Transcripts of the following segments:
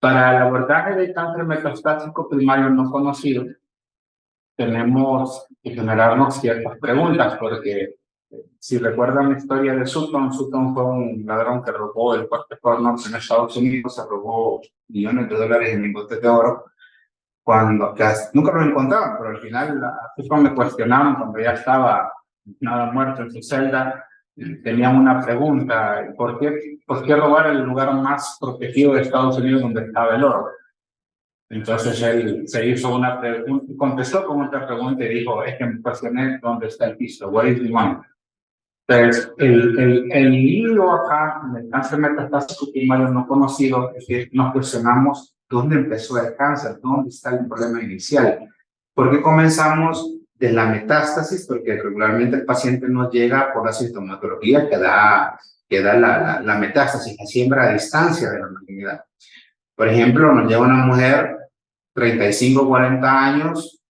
Para el abordaje de cáncer metastásico primario no conocido, tenemos que generarnos ciertas preguntas, porque si recuerdan la historia de Sutton, Sutton fue un ladrón que robó el Parque Norte en Estados Unidos, se robó millones de dólares en lingotes de oro, nunca lo encontraron, pero al final a Sutton le cuestionaron cuando ya estaba nada muerto en su celda. Tenían una pregunta: ¿por qué robar el lugar más protegido de Estados Unidos donde estaba el oro? Entonces él se hizo una pregunta, contestó con otra pregunta y dijo: es que me cuestioné dónde está el piso, where is the money. Entonces, el hilo acá en el cáncer metastásico primario no conocido es que nos cuestionamos dónde empezó el cáncer, dónde está el problema inicial. ¿Por qué comenzamos de la metástasis? Porque regularmente el paciente nos llega por la sintomatología que da la metástasis, la siembra a distancia de la malignidad. Por ejemplo, nos llega una mujer, 35, 40 años,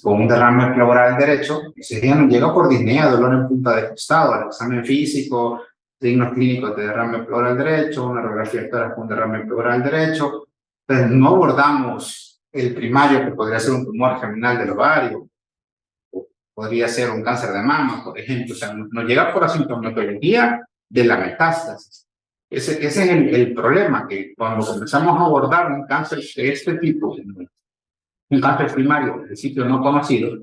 con un derrame pleural derecho. Ese día nos llega por disnea, dolor en punta de costado, el examen físico, signos clínicos de derrame pleural derecho, una radiografía de tórax con derrame pleural derecho. Pero no abordamos el primario, que podría ser un tumor germinal del ovario, o podría ser un cáncer de mama, por ejemplo. O sea, nos llega por la sintomatología de la metástasis. Ese es el problema, que cuando comenzamos a abordar un cáncer de este tipo, un cáncer primario de sitio no conocido,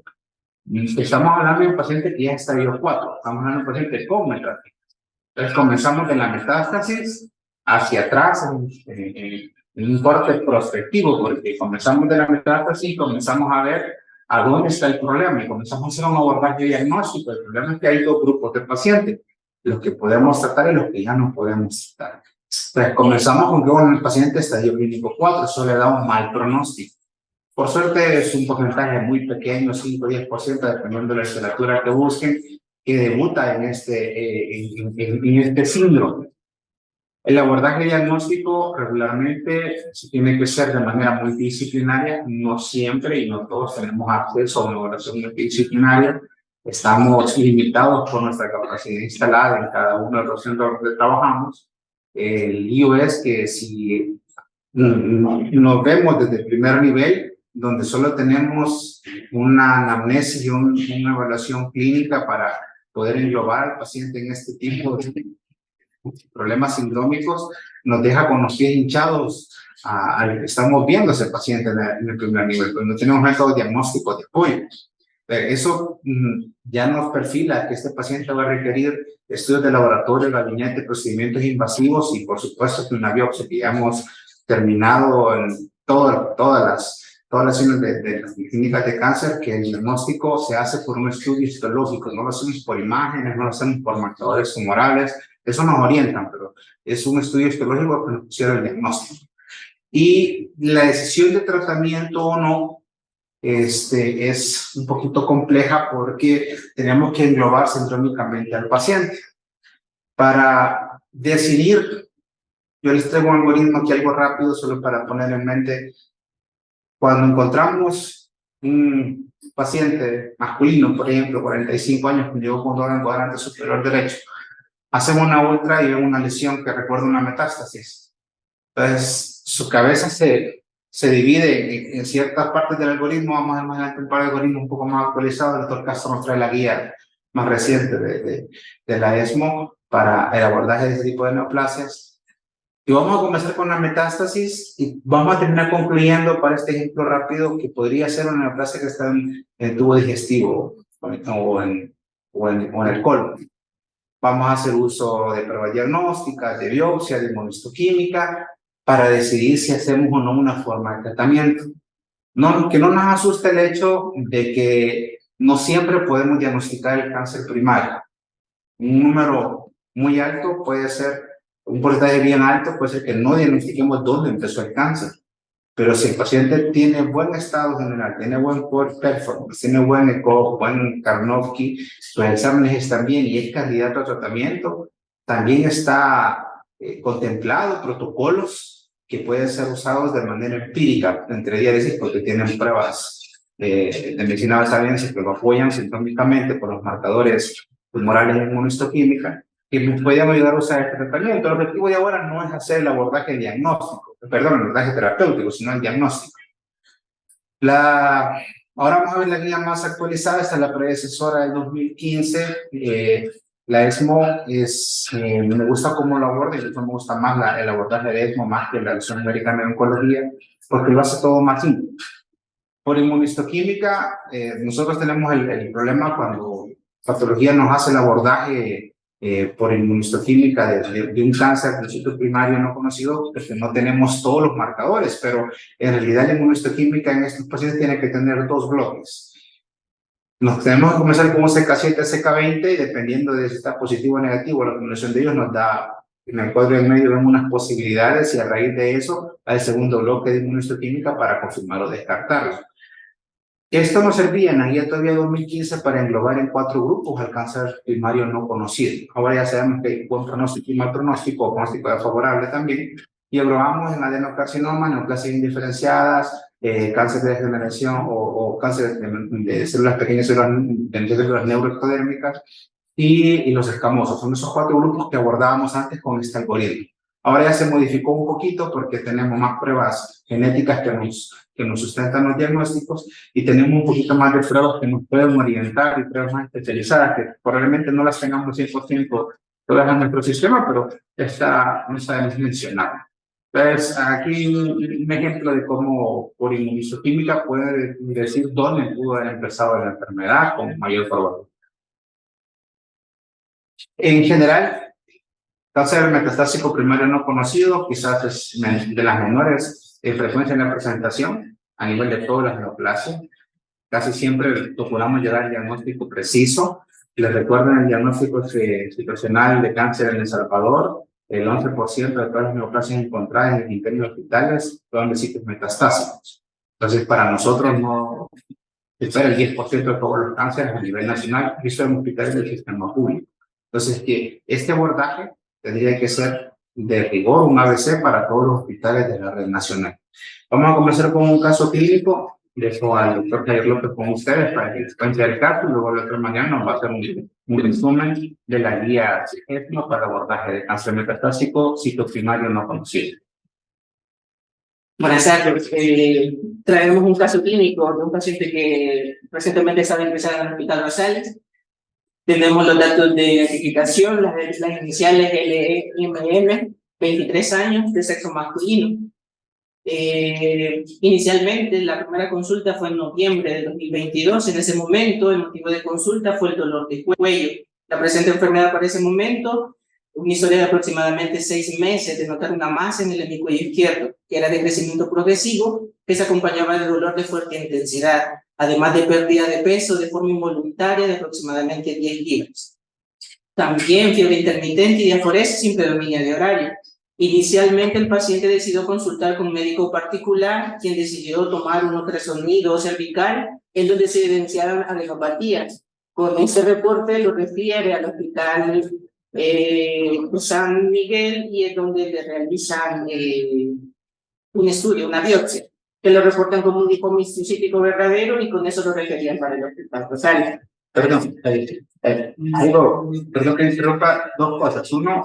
estamos hablando de un paciente que ya está estadio 4, estamos hablando de un paciente con metástasis. Entonces comenzamos de la metástasis hacia atrás en un corte prospectivo, porque comenzamos de la metástasis y comenzamos a ver a dónde está el problema y comenzamos a hacer un abordaje diagnóstico. El problema es que hay dos grupos de pacientes: los que podemos tratar y los que ya no podemos tratar. Entonces comenzamos con que el paciente estadio clínico 4, eso le da un mal pronóstico. Por suerte es un porcentaje muy pequeño, 5 o 10%, dependiendo de la literatura que busquen, que debuta en este síndrome. El abordaje diagnóstico regularmente se tiene que ser de manera multidisciplinaria, no siempre y no todos tenemos acceso a una evaluación multidisciplinaria. Estamos limitados por nuestra capacidad instalada en cada uno de los centros donde trabajamos. El lío es que si nos vemos desde el primer nivel, donde solo tenemos una anamnesis y una evaluación clínica para poder englobar al paciente en este tipo de problemas sindrómicos, nos deja con los pies hinchados estamos viendo a ese paciente en el primer nivel, pero no tenemos métodos diagnósticos de apoyo. Eso ya nos perfila que este paciente va a requerir estudios de laboratorio, gabinete, procedimientos invasivos y por supuesto que una biopsia, que ya hemos terminado en todas las zonas de las clínicas de cáncer, que el diagnóstico se hace por un estudio histológico, no lo hacemos por imágenes, no lo hacemos por marcadores tumorales. Eso nos orientan, pero es un estudio histológico que nos pusieron el diagnóstico. Y la decisión de tratamiento o no es un poquito compleja, porque tenemos que englobar sindrómicamente al paciente. Para decidir, yo les traigo un algoritmo aquí algo rápido, solo para poner en mente. Cuando encontramos un paciente masculino, por ejemplo, 45 años, que llegó con dolor en cuadrante superior derecho, hacemos una ultra y vemos una lesión que recuerda una metástasis. Entonces, su cabeza se divide en ciertas partes del algoritmo. Vamos a ver más adelante un par de algoritmos un poco más actualizados. El doctor Castro nos trae la guía más reciente de la ESMO para el abordaje de este tipo de neoplasias. Y vamos a comenzar con la metástasis y vamos a terminar concluyendo, para este ejemplo rápido, que podría ser una neoplasia que está en el tubo digestivo o en el colon. Vamos a hacer uso de pruebas diagnósticas, de biopsia, de inmunohistoquímica, para decidir si hacemos o no una forma de tratamiento. Que no nos asuste el hecho de que no siempre podemos diagnosticar el cáncer primario. Un número muy alto puede ser, un porcentaje bien alto puede ser que no diagnostiquemos dónde empezó el cáncer. Pero si el paciente tiene buen estado general, tiene buen performance, tiene buen eco, buen Karnofsky, sus exámenes están bien y es candidato a tratamiento, también está contemplado protocolos que pueden ser usados de manera empírica entre diálisis, porque tienen pruebas de medicina basal en que lo apoyan sintómicamente por los marcadores tumorales e inmunohistoquímica. que me pueden ayudar a usar este tratamiento. El objetivo de ahora no es hacer el abordaje diagnóstico, perdón, el abordaje terapéutico, sino el diagnóstico. Ahora vamos a ver la guía más actualizada, esta es la predecesora del 2015. La ESMO me gusta cómo lo aborda, y me gusta más el abordaje de ESMO más que la Asociación Americana de Oncología, porque lo hace todo más simple. Por inmunistoquímica, nosotros tenemos el problema cuando patología nos hace el abordaje por inmunistoquímica de un cáncer de sitio primario no conocido, porque no tenemos todos los marcadores, pero en realidad la inmunistoquímica en estos pacientes tiene que tener dos bloques. Nos tenemos que comenzar con un CK7, CK20, y dependiendo de si está positivo o negativo, la combinación de ellos nos da, en el cuadro en medio vemos unas posibilidades, y a raíz de eso, hay el segundo bloque de inmunistoquímica para confirmar o descartarlo. Esto nos servía en la guía todavía 2015 para englobar en 4 grupos al cáncer primario no conocido. Ahora ya sabemos que hay buen pronóstico y mal pronóstico, o pronóstico desfavorable también, y englobamos en adenocarcinoma, neoplasias indiferenciadas, cáncer de degeneración o cáncer de células pequeñas, células neuroectodérmicas y los escamosos. Son esos 4 grupos que abordábamos antes con este algoritmo. Ahora ya se modificó un poquito porque tenemos más pruebas genéticas que nos sustentan los diagnósticos, y tenemos un poquito más de pruebas que nos pueden orientar, y pruebas más especializadas que probablemente no las tengamos 100% todas en nuestro sistema, pero esta no sabemos mencionar. Entonces, aquí un ejemplo de cómo por inmunistoquímica puede decir dónde pudo haber empezado la enfermedad con mayor probabilidad. En general, cáncer metastásico primario no conocido, quizás es de las menores frecuencia en la presentación a nivel de todas las neoplasias. Casi siempre procuramos llegar al diagnóstico preciso. Les recuerdo el diagnóstico situacional de cáncer en El Salvador, el 11% de todas las neoplasias encontradas en interiores hospitales son de sitios metastásicos. Entonces, para nosotros no espera el 10% de todos los cánceres a nivel nacional, y eso en hospitales del sistema público. Entonces, que este abordaje tendría que ser de rigor, un ABC para todos los hospitales de la red nacional. Vamos a comenzar con un caso clínico. Dejo al doctor Jair López con ustedes para que les cuente el caso, y luego el otro mañana nos va a hacer un resumen de la guía ESMO para abordaje de cáncer metastásico citoprimario no conocido. Buenas tardes. Traemos un caso clínico de un paciente que recientemente estaba ingresado al Hospital Rosales. Tenemos los datos de identificación, las iniciales LEMN, 23 años, de sexo masculino. Inicialmente, la primera consulta fue en noviembre de 2022. En ese momento, el motivo de consulta fue el dolor de cuello. La presente enfermedad para ese momento, una historia de aproximadamente 6 meses de notar una masa en el hemicuello izquierdo, que era de crecimiento progresivo, que se acompañaba de dolor de fuerte intensidad, además de pérdida de peso de forma involuntaria de aproximadamente 10 libras. También fiebre intermitente y diaforesis sin predominio de horario. Inicialmente el paciente decidió consultar con un médico particular, quien decidió tomar un ultrasonido cervical en donde se evidenciaron adenopatías. Con ese reporte lo refiere al hospital San Miguel, y es donde le realizan un estudio, una biopsia, que lo reportan como un lipomicítico verdadero, y con eso lo referían para el hospital Rosales. Perdón, perdón que interrumpa, 2 cosas. Uno,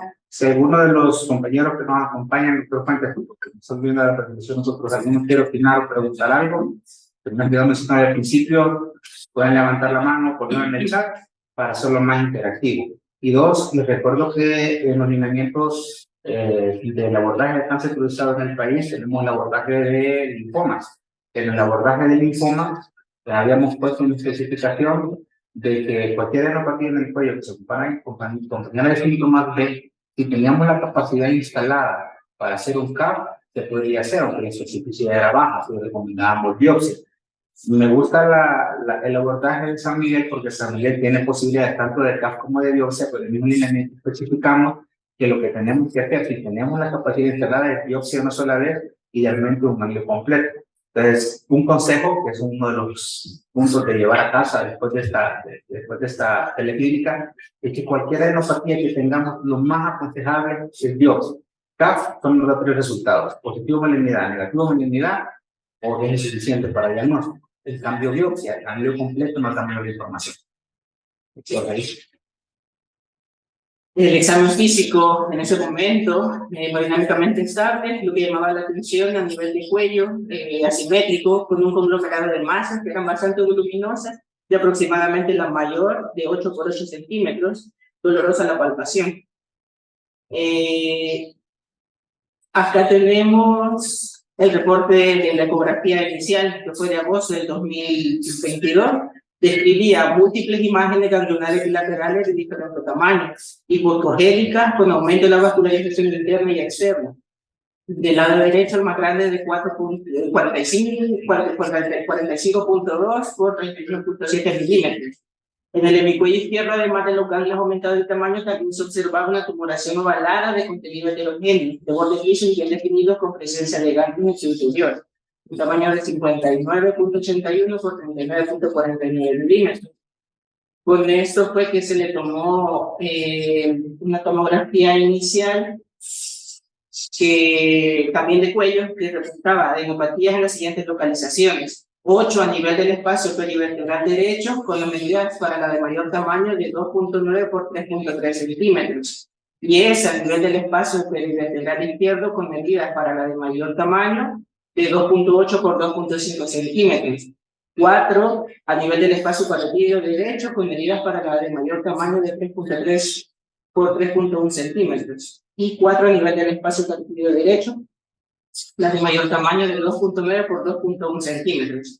uno de los compañeros que nos acompañan, nuestros fuentes, porque están viendo la presentación nosotros, algunos quieren opinar o preguntar algo, pero me olvidó mencionar al principio, pueden levantar la mano, ponerlo en el chat para hacerlo más interactivo. Y 2, les recuerdo que en los lineamientos del abordaje de cáncer cruzado en el país tenemos el abordaje de linfomas. En el abordaje de linfomas habíamos puesto una especificación de que cualquier adenopatía en el cuello que se acompañara de síntomas de, si teníamos la capacidad instalada para hacer un CAP, se podría hacer, aunque la especificidad era baja, se recomendábamos biopsia. Me gusta el abordaje de San Miguel, porque San Miguel tiene posibilidades tanto de CAP como de biopsia, pero en el mismo lineamiento especificamos que lo que tenemos que hacer, si tenemos la capacidad instalada de biopsia una sola vez, idealmente un año completo. Entonces, un consejo, que es uno de los puntos de llevar a casa después de esta teleclínica, es que cualquier adenopatía que tengamos, lo más aconsejable es biopsia. CAF son los 3 resultados: positivo malignidad, negativo malignidad, o es insuficiente para diagnóstico. El cambio biopsia, el cambio completo, no cambia la información. El examen físico en ese momento, hemodinámicamente estable, lo que llamaba la atención a nivel de cuello, asimétrico, con un conglomerado de masas que eran bastante voluminosas, de aproximadamente la mayor, de 8 por 8 centímetros, dolorosa la palpación. Acá tenemos el reporte de la ecografía inicial, que fue de agosto del 2022, describía múltiples imágenes ganglionares bilaterales de diferentes tamaños, hipocogélicas con aumento de la vascularización interna y externa. Del lado derecho, el más grande de 45.2 por 31.7 milímetros. En el hemicuello izquierdo, además de los ganglios aumentados de tamaño, también se observaba una tumoración ovalada de contenido heterogéneo, de bordes lisos y bien definidos con presencia de ganglios en su interior. Un tamaño de 59.81 por 39.49 milímetros. Con esto fue que se le tomó una tomografía inicial que también de cuello, que reportaba adenopatías en las siguientes localizaciones. 8 a nivel del espacio perivertebral derecho, con las medidas para la de mayor tamaño de 2.9 por 3.3 centímetros. 10 a nivel del espacio perivertebral izquierdo, con medidas para la de mayor tamaño de 2.8 por 2.5 centímetros. 4 a nivel del espacio parotidio derecho, con medidas para la de mayor tamaño de 3.3 por 3.1 centímetros. Y 4 a nivel del espacio parotidio derecho, las de mayor tamaño de 2.9 por 2.1 centímetros.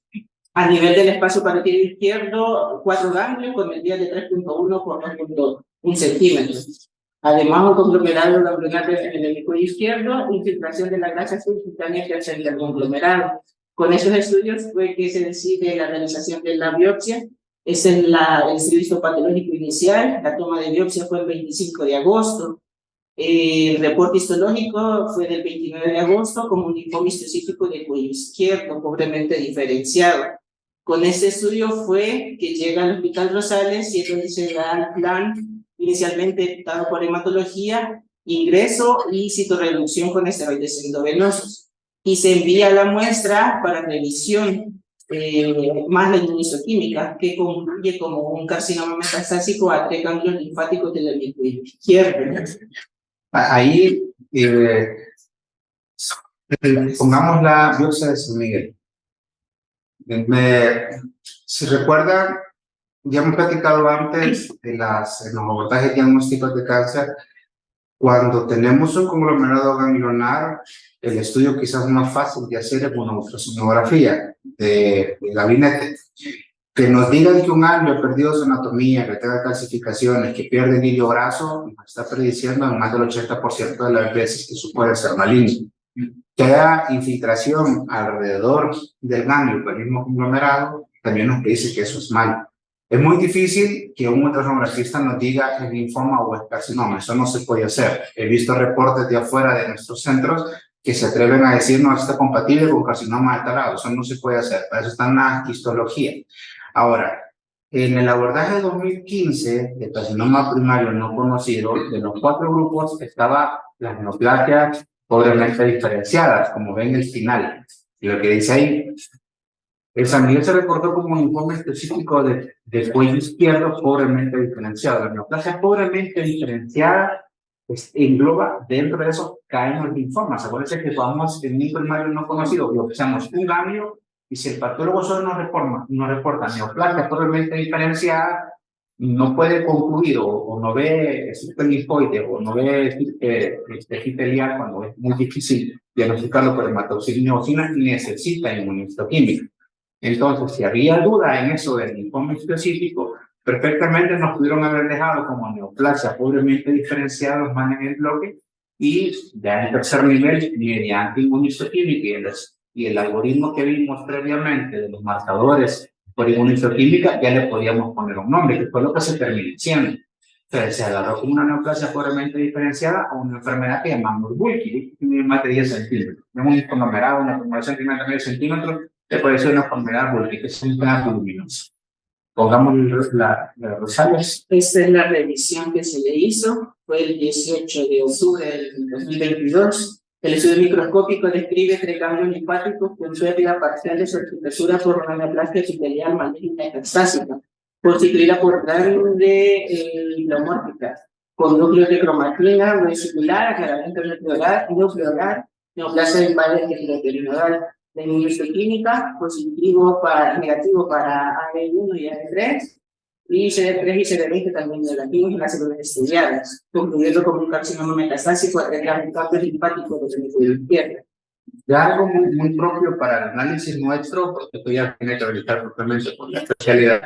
A nivel del espacio parotidio izquierdo, 4 ganglios con medidas de 3.1 por 2.1 centímetros. Además, un conglomerado ganglionar en el hemicuello izquierdo, infiltración de la grasa subcutánea adyacente al conglomerado. Con esos estudios fue que se decide la realización de la biopsia. Es el estudio histopatológico inicial. La toma de biopsia fue el 25 de agosto. El reporte histológico fue del 29 de agosto como un linfoma específico de cuello izquierdo, pobremente diferenciado. Con este estudio fue que llega al Hospital Rosales y es donde se da el plan inicialmente dado por hematología, ingreso y citorreducción con esteroides endovenosos. Y se envía la muestra para revisión, más la inmunistoquímica, que concluye como un carcinoma metastásico a 3 ganglios linfáticos del hemisferio izquierdo. Ahí pongamos la biopsia de San Miguel. Si recuerdan, ya hemos platicado antes de los abordajes diagnósticos de cáncer. Cuando tenemos un conglomerado ganglionar, el estudio quizás más fácil de hacer es una ultrasonografía de gabinete. Que nos digan que un ganglio ha perdido su anatomía, que tenga calcificaciones, que pierde el hilio graso, nos está prediciendo en más del 80% de las veces que eso puede ser maligno. Que haya infiltración alrededor del ganglio por el mismo conglomerado, también nos dice que eso es malo. Es muy difícil que un ultrasonografista nos diga es linfoma o es carcinoma, eso no se puede hacer. He visto reportes de afuera de nuestros centros que se atreven a decir no está compatible con carcinoma de tal lado, eso no se puede hacer, para eso está en la histología. Ahora, en el abordaje de 2015 de carcinoma primario no conocido, de los 4 grupos estaba las neoplasias pobremente diferenciadas, como ven el final. Y lo que dice ahí, el San Miguel se reportó como un linfoma específico de cuello izquierdo pobremente diferenciado. La neoplasia pobremente diferenciada engloba dentro de eso caen los linfomas. Acuérdense que vamos en un primario no conocido, biopsiamos un ganglio y si el patólogo solo nos reporta neoplasia pobremente diferenciada, no puede concluir o no ve linfoide o no ve epitelial cuando es muy difícil diagnosticarlo por hematoxina y necesita inmunistoquímica. Entonces, si había duda en eso del linfoma específico, perfectamente nos pudieron haber dejado como neoplasia pobremente diferenciada los manes en el bloque y ya en el tercer nivel, mediante inmunistoquímica y el algoritmo que vimos previamente de los marcadores por inmunistoquímica, ya le podíamos poner un nombre, que fue lo que se terminó siendo. Entonces, se agarró como una neoplasia pobremente diferenciada a una enfermedad que llamamos Wilkie, que tiene más de 10 centímetros. Tenemos un conglomerado, una formulación de más de medio centímetro, que puede ser una enfermedad Wilkie, que es un plan voluminoso. Pongamos la Rosales. Esta es la revisión que se le hizo, fue el 18 de octubre del 2022. El estudio microscópico describe 3 ganglios linfáticos con pérdida parcial de su arquitectura por una neoplasia epitelial maligna metastásica, constituida por grande pleomórfica. con núcleos de cromatina, vesicular, aclaramiento nucleolar, neoplasia de invade peritoneal. De inmunohistoquímica, negativo para AD1 y AD3, y CD3 y CD20 también negativos en las células estudiadas, concluyendo con un carcinoma metastásico a un cambio linfático de la izquierda. Ya algo muy propio para el análisis nuestro, porque esto ya tiene que realizar propiamente por la especialidad.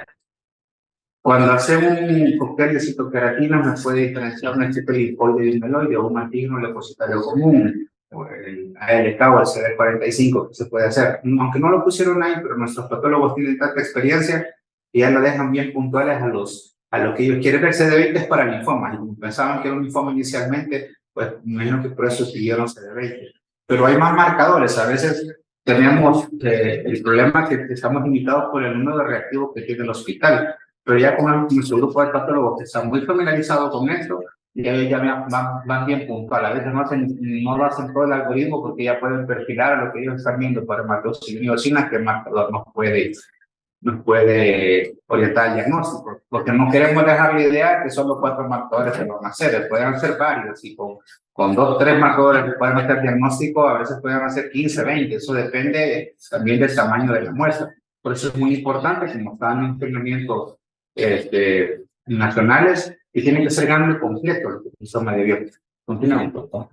Cuando hacemos un cóctel de citoqueratina, nos puede diferenciar una especie de linfoide dismeloide o un antígeno leucocitario común, o el ALK o el CD45 que se puede hacer. Aunque no lo pusieron ahí, pero nuestros patólogos tienen tanta experiencia y ya lo dejan bien puntuales a lo que ellos quieren ver. CD20 es para linfomas, y como pensaban que era un linfoma inicialmente, pues me imagino que por eso siguieron CD20. Pero hay más marcadores. A veces tenemos el problema que estamos limitados por el número de reactivos que tiene el hospital. Pero ya con nuestro grupo de patólogos que están muy familiarizados con esto, y ellos ya van bien puntual. A veces no lo hacen todo el algoritmo porque ya pueden perfilar a lo que ellos están viendo por hematocitina, que el marcador nos puede orientar al diagnóstico. Porque no queremos dejar la idea de que solo 4 marcadores se van a hacer, pueden ser varios, y con 2 o 3 marcadores que pueden hacer diagnóstico, a veces pueden hacer 15, 20, eso depende también del tamaño de la muestra. Por eso es muy importante, como están en entrenamientos nacionales, y tiene que ser grande completo el rizoma de biopsia. Continuamos, doctor.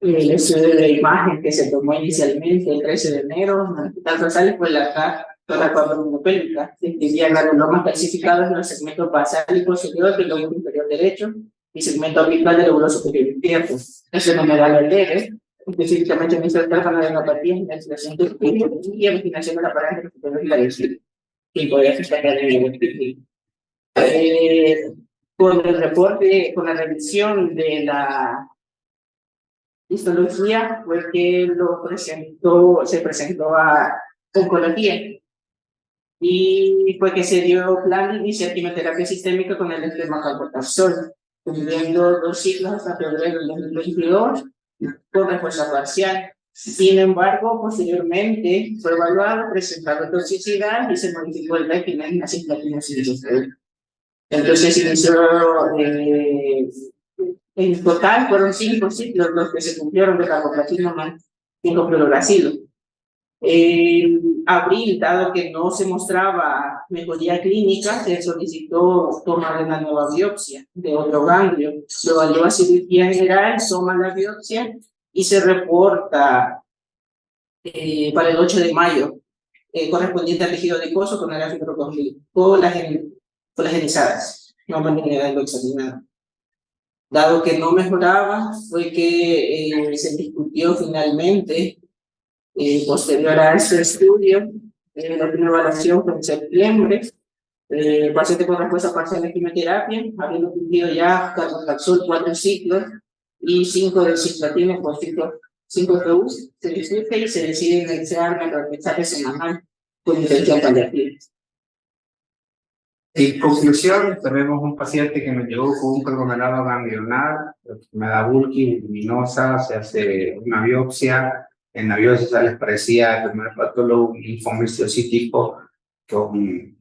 El estudio de imagen que se tomó inicialmente el 13 de enero en el Hospital Rosales fue la toracoabdominopélvica, que incluía granulomas calcificados en los segmentos basal y posterior del lóbulo inferior derecho y segmento habitual del lóbulo superior izquierdo. Ese numeral alegre, específicamente en esta orfanoadenopatía, en la expresión del cuello y originación de la parángel superior y la derecha, y podría ser con el reporte, con la revisión de la histología, fue que se presentó a oncología, y fue que se dio plan de iniciar quimioterapia sistémica con el estremacalpotaxol, cumpliendo 2 ciclos hasta febrero del 2022 con respuesta parcial. Sin embargo, posteriormente fue evaluado, presentado toxicidad y se modificó el régimen a cisplatina. Entonces inició, en total fueron 5 ciclos los que se cumplieron de carboplatina más 5 fluoracilo. En abril, dado que no se mostraba mejoría clínica, se solicitó tomar una nueva biopsia de otro ganglio. Se evaluó a cirugía general, toma la biopsia y se reporta para el 8 de mayo, correspondiente al tejido adiposo con áreas colagenizadas, no manera examinado. Dado que no mejoraba, fue que se discutió finalmente, posterior a este estudio, la primera evaluación fue en septiembre, paciente con respuesta parcial de quimioterapia, habiendo cumplido ya carbotaxol 4 ciclos y 5 de cisplatina por 5 FUs, se discute y se decide iniciar el mensaje semanal con intervención paliativa. En conclusión, tenemos un paciente que nos llegó con un conglomerado ganglionar, enfermedad Burkitt, luminosa, se hace una biopsia. En la biopsia les parecía el primer patólogo un linfoma histocítico con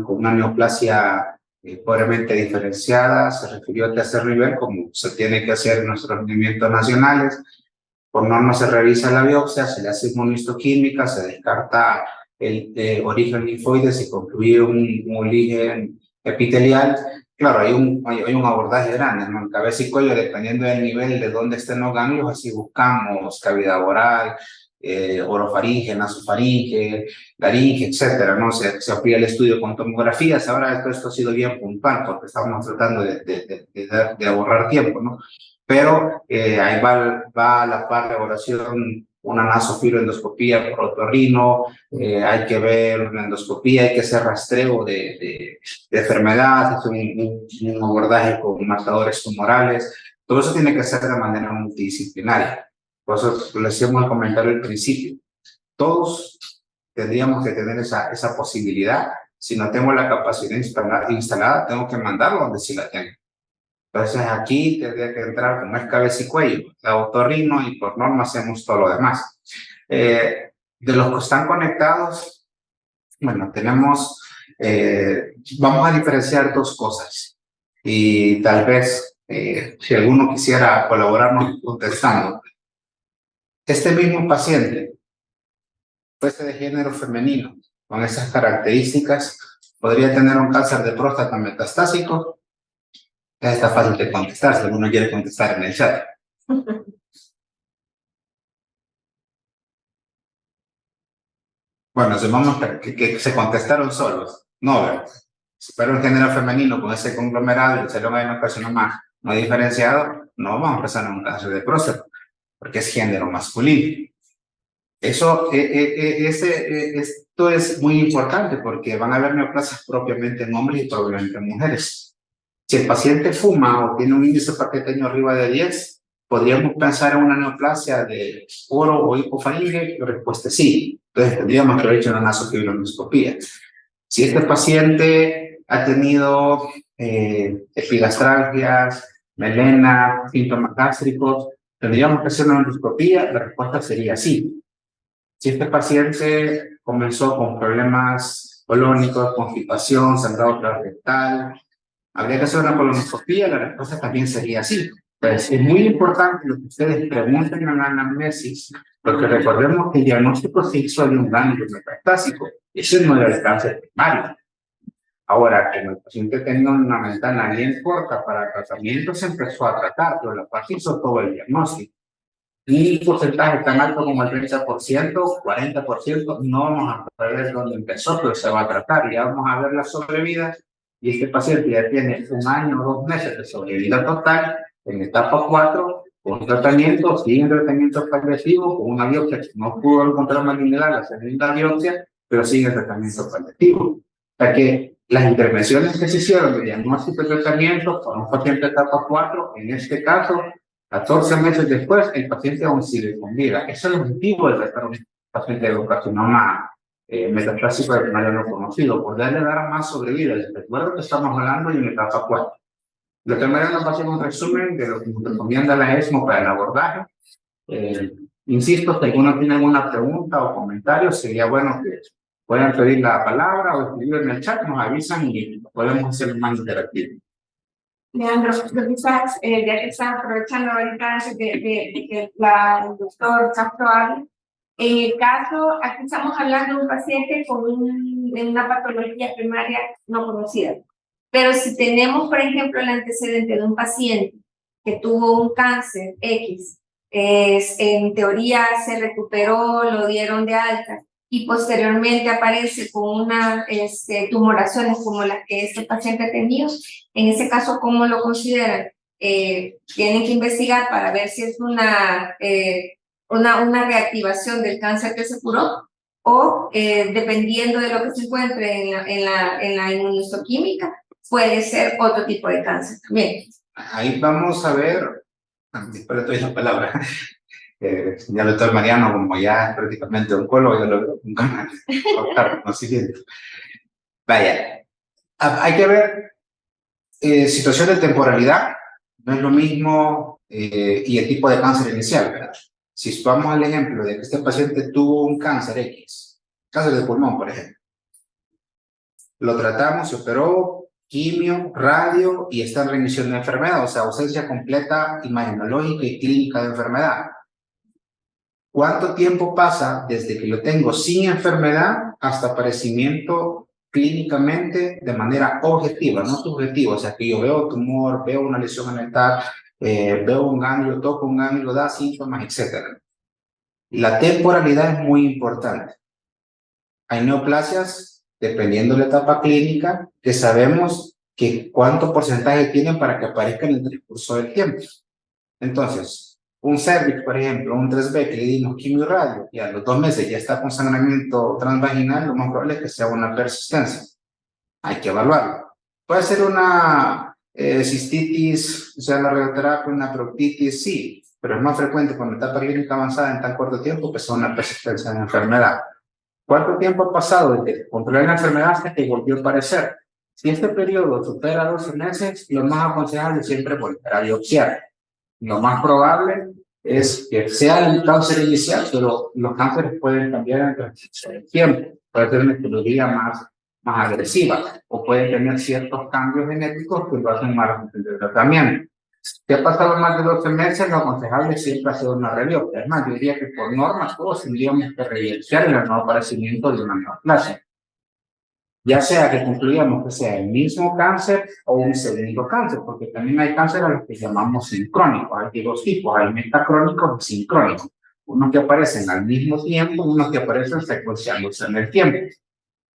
una neoplasia pobremente diferenciada. Se refirió a tercer nivel, como se tiene que hacer en nuestros rendimientos nacionales. Por norma se revisa la biopsia, se le hace inmunohistoquímica, se descarta el origen linfoide, se concluye un origen epitelial. Claro, hay un abordaje grande, ¿no? En cabeza y cuello, dependiendo del nivel de dónde estén los ganglios, así buscamos cavidad oral, orofaringe, nasofaringe, laringe, etcétera, ¿no? Se amplía el estudio con tomografías. Ahora esto ha sido bien puntual porque estamos tratando de ahorrar tiempo, ¿no? Pero ahí va a la par de elaboración una nasofiloendoscopía por otorrino, hay que ver una endoscopía, hay que hacer rastreo de enfermedad, hacer un abordaje con marcadores tumorales. Todo eso tiene que ser de manera multidisciplinaria. Por eso les hicimos el comentario al principio. Todos tendríamos que tener esa posibilidad. Si no tengo la capacidad instalada, tengo que mandarlo donde sí la tengo. Entonces aquí tendría que entrar como es cabeza y cuello, la otorrino, y por norma hacemos todo lo demás. De los que están conectados, bueno, vamos a diferenciar 2 cosas. y tal vez si alguno quisiera colaborarnos contestando. Este mismo paciente fuese de género femenino, con esas características, podría tener un cáncer de próstata metastásico. Ya está fácil de contestar, si alguno quiere contestar en el chat. Bueno, supongamos que se contestaron solos. No, ¿verdad? Si fuera un género femenino con ese conglomerado y el serón adenocarcinoma no diferenciado, no vamos a empezar en un cáncer de próstata, porque es género masculino. Eso, esto es muy importante porque van a haber neoplasias propiamente en hombres y probablemente en mujeres. Si el paciente fuma o tiene un índice plaquetario arriba de 10, podríamos pensar en una neoplasia de oro o hipofaringe. La respuesta es sí. Entonces tendríamos que haber hecho una nasofibroscopía. Si este paciente ha tenido epigastralgias, melena, síntomas gástricos, tendríamos que hacer una endoscopía. La respuesta sería sí. Si este paciente comenzó con problemas colónicos, constipación, sangrado transrectal, habría que hacer una colonoscopía. La respuesta también sería sí. Entonces, es muy importante lo que ustedes pregunten en la anamnesis, porque recordemos que el diagnóstico se hizo de un ganglio metastásico. Ese no era el cáncer primario. Ahora, como el paciente tenía una ventana bien corta para tratamiento, se empezó a tratar, pero la parte hizo todo el diagnóstico. Y un porcentaje tan alto como el 30%, 40%, no vamos a saber dónde empezó, pero se va a tratar. Ya vamos a ver la sobrevida. Y este paciente ya tiene 1 año o 2 meses de sobrevida total en etapa 4, con tratamiento, sin tratamiento paliativo, con una biopsia que no pudo encontrar malignidad, la segunda biopsia, pero sigue tratamiento paliativo. O sea que las intervenciones que se hicieron de diagnóstico y tratamiento para un paciente de etapa 4, en este caso, 14 meses después, el paciente aún sigue con vida. Ese es el objetivo de tratar a un paciente de carcinoma metastásico de primario no conocido, poderle dar más sobrevida. Les recuerdo que estamos hablando de una etapa 4. De otra manera, nos va a hacer un resumen de lo que nos recomienda la ESMO para el abordaje. Insisto, si alguno tiene alguna pregunta o comentario, sería bueno que puedan pedir la palabra o escribir en el chat, nos avisan y podemos hacer más interactivo. Leandro, quizás, ya que están aprovechando ahorita antes de que el doctor Castro hable, en el caso, aquí estamos hablando de un paciente con una patología primaria no conocida. Pero si tenemos, por ejemplo, el antecedente de un paciente que tuvo un cáncer X, en teoría se recuperó, lo dieron de alta, y posteriormente aparece con unas tumoraciones como las que este paciente ha tenido, en ese caso, ¿cómo lo consideran? Tienen que investigar para ver si es una reactivación del cáncer que se curó, o dependiendo de lo que se encuentre en la inmunohistoquímica, puede ser otro tipo de cáncer también. Ahí vamos a ver, después le doy la palabra. Ya el doctor Mariano, como ya es prácticamente oncólogo, ya lo veo con ganas de cortar conocimiento. Vaya, hay que ver situación de temporalidad, no es lo mismo, y el tipo de cáncer inicial, ¿verdad? Si vamos al ejemplo de que este paciente tuvo un cáncer X, cáncer de pulmón, por ejemplo, lo tratamos, se operó, quimio, radio, y está en remisión de enfermedad, o sea, ausencia completa imagenológica y clínica de enfermedad. ¿Cuánto tiempo pasa desde que lo tengo sin enfermedad hasta aparecimiento clínicamente de manera objetiva, no subjetiva? O sea, que yo veo tumor, veo una lesión mental, veo un ganglio, toco un ganglio, da síntomas, etc. La temporalidad es muy importante. Hay neoplasias, dependiendo de la etapa clínica, que sabemos que cuánto porcentaje tienen para que aparezcan en el transcurso del tiempo. Entonces, un cervix, por ejemplo, un 3B que le dimos quimio y radio, y a los 2 meses ya está con sangramiento transvaginal, lo más probable es que sea una persistencia. Hay que evaluarlo. Puede ser una cistitis, o sea, la radioterapia, una proctitis, sí, pero es más frecuente con la etapa clínica avanzada en tan corto tiempo que sea una persistencia de enfermedad. ¿Cuánto tiempo ha pasado desde que controlé la enfermedad hasta que volvió a aparecer? Si este periodo supera 12 meses, lo más aconsejable es siempre volver a biopsiar. Lo más probable es que sea el cáncer inicial, pero los cánceres pueden cambiar en el tiempo. Puede ser una etiología más más agresiva o puede tener ciertos cambios genéticos que lo hacen más resistente al tratamiento. Si ha pasado más de 12 meses, lo aconsejable es siempre hacer una rebiopsia. Es más, yo diría que por norma todos tendríamos que rebiopsiar el nuevo aparecimiento de una neoplasia. Ya sea que concluyamos que sea el mismo cáncer o un segundo cáncer, porque también hay cáncer a los que llamamos sincrónicos. Hay dos tipos, hay metacrónicos y sincrónicos. Unos que aparecen al mismo tiempo, unos que aparecen secuenciándose en el tiempo.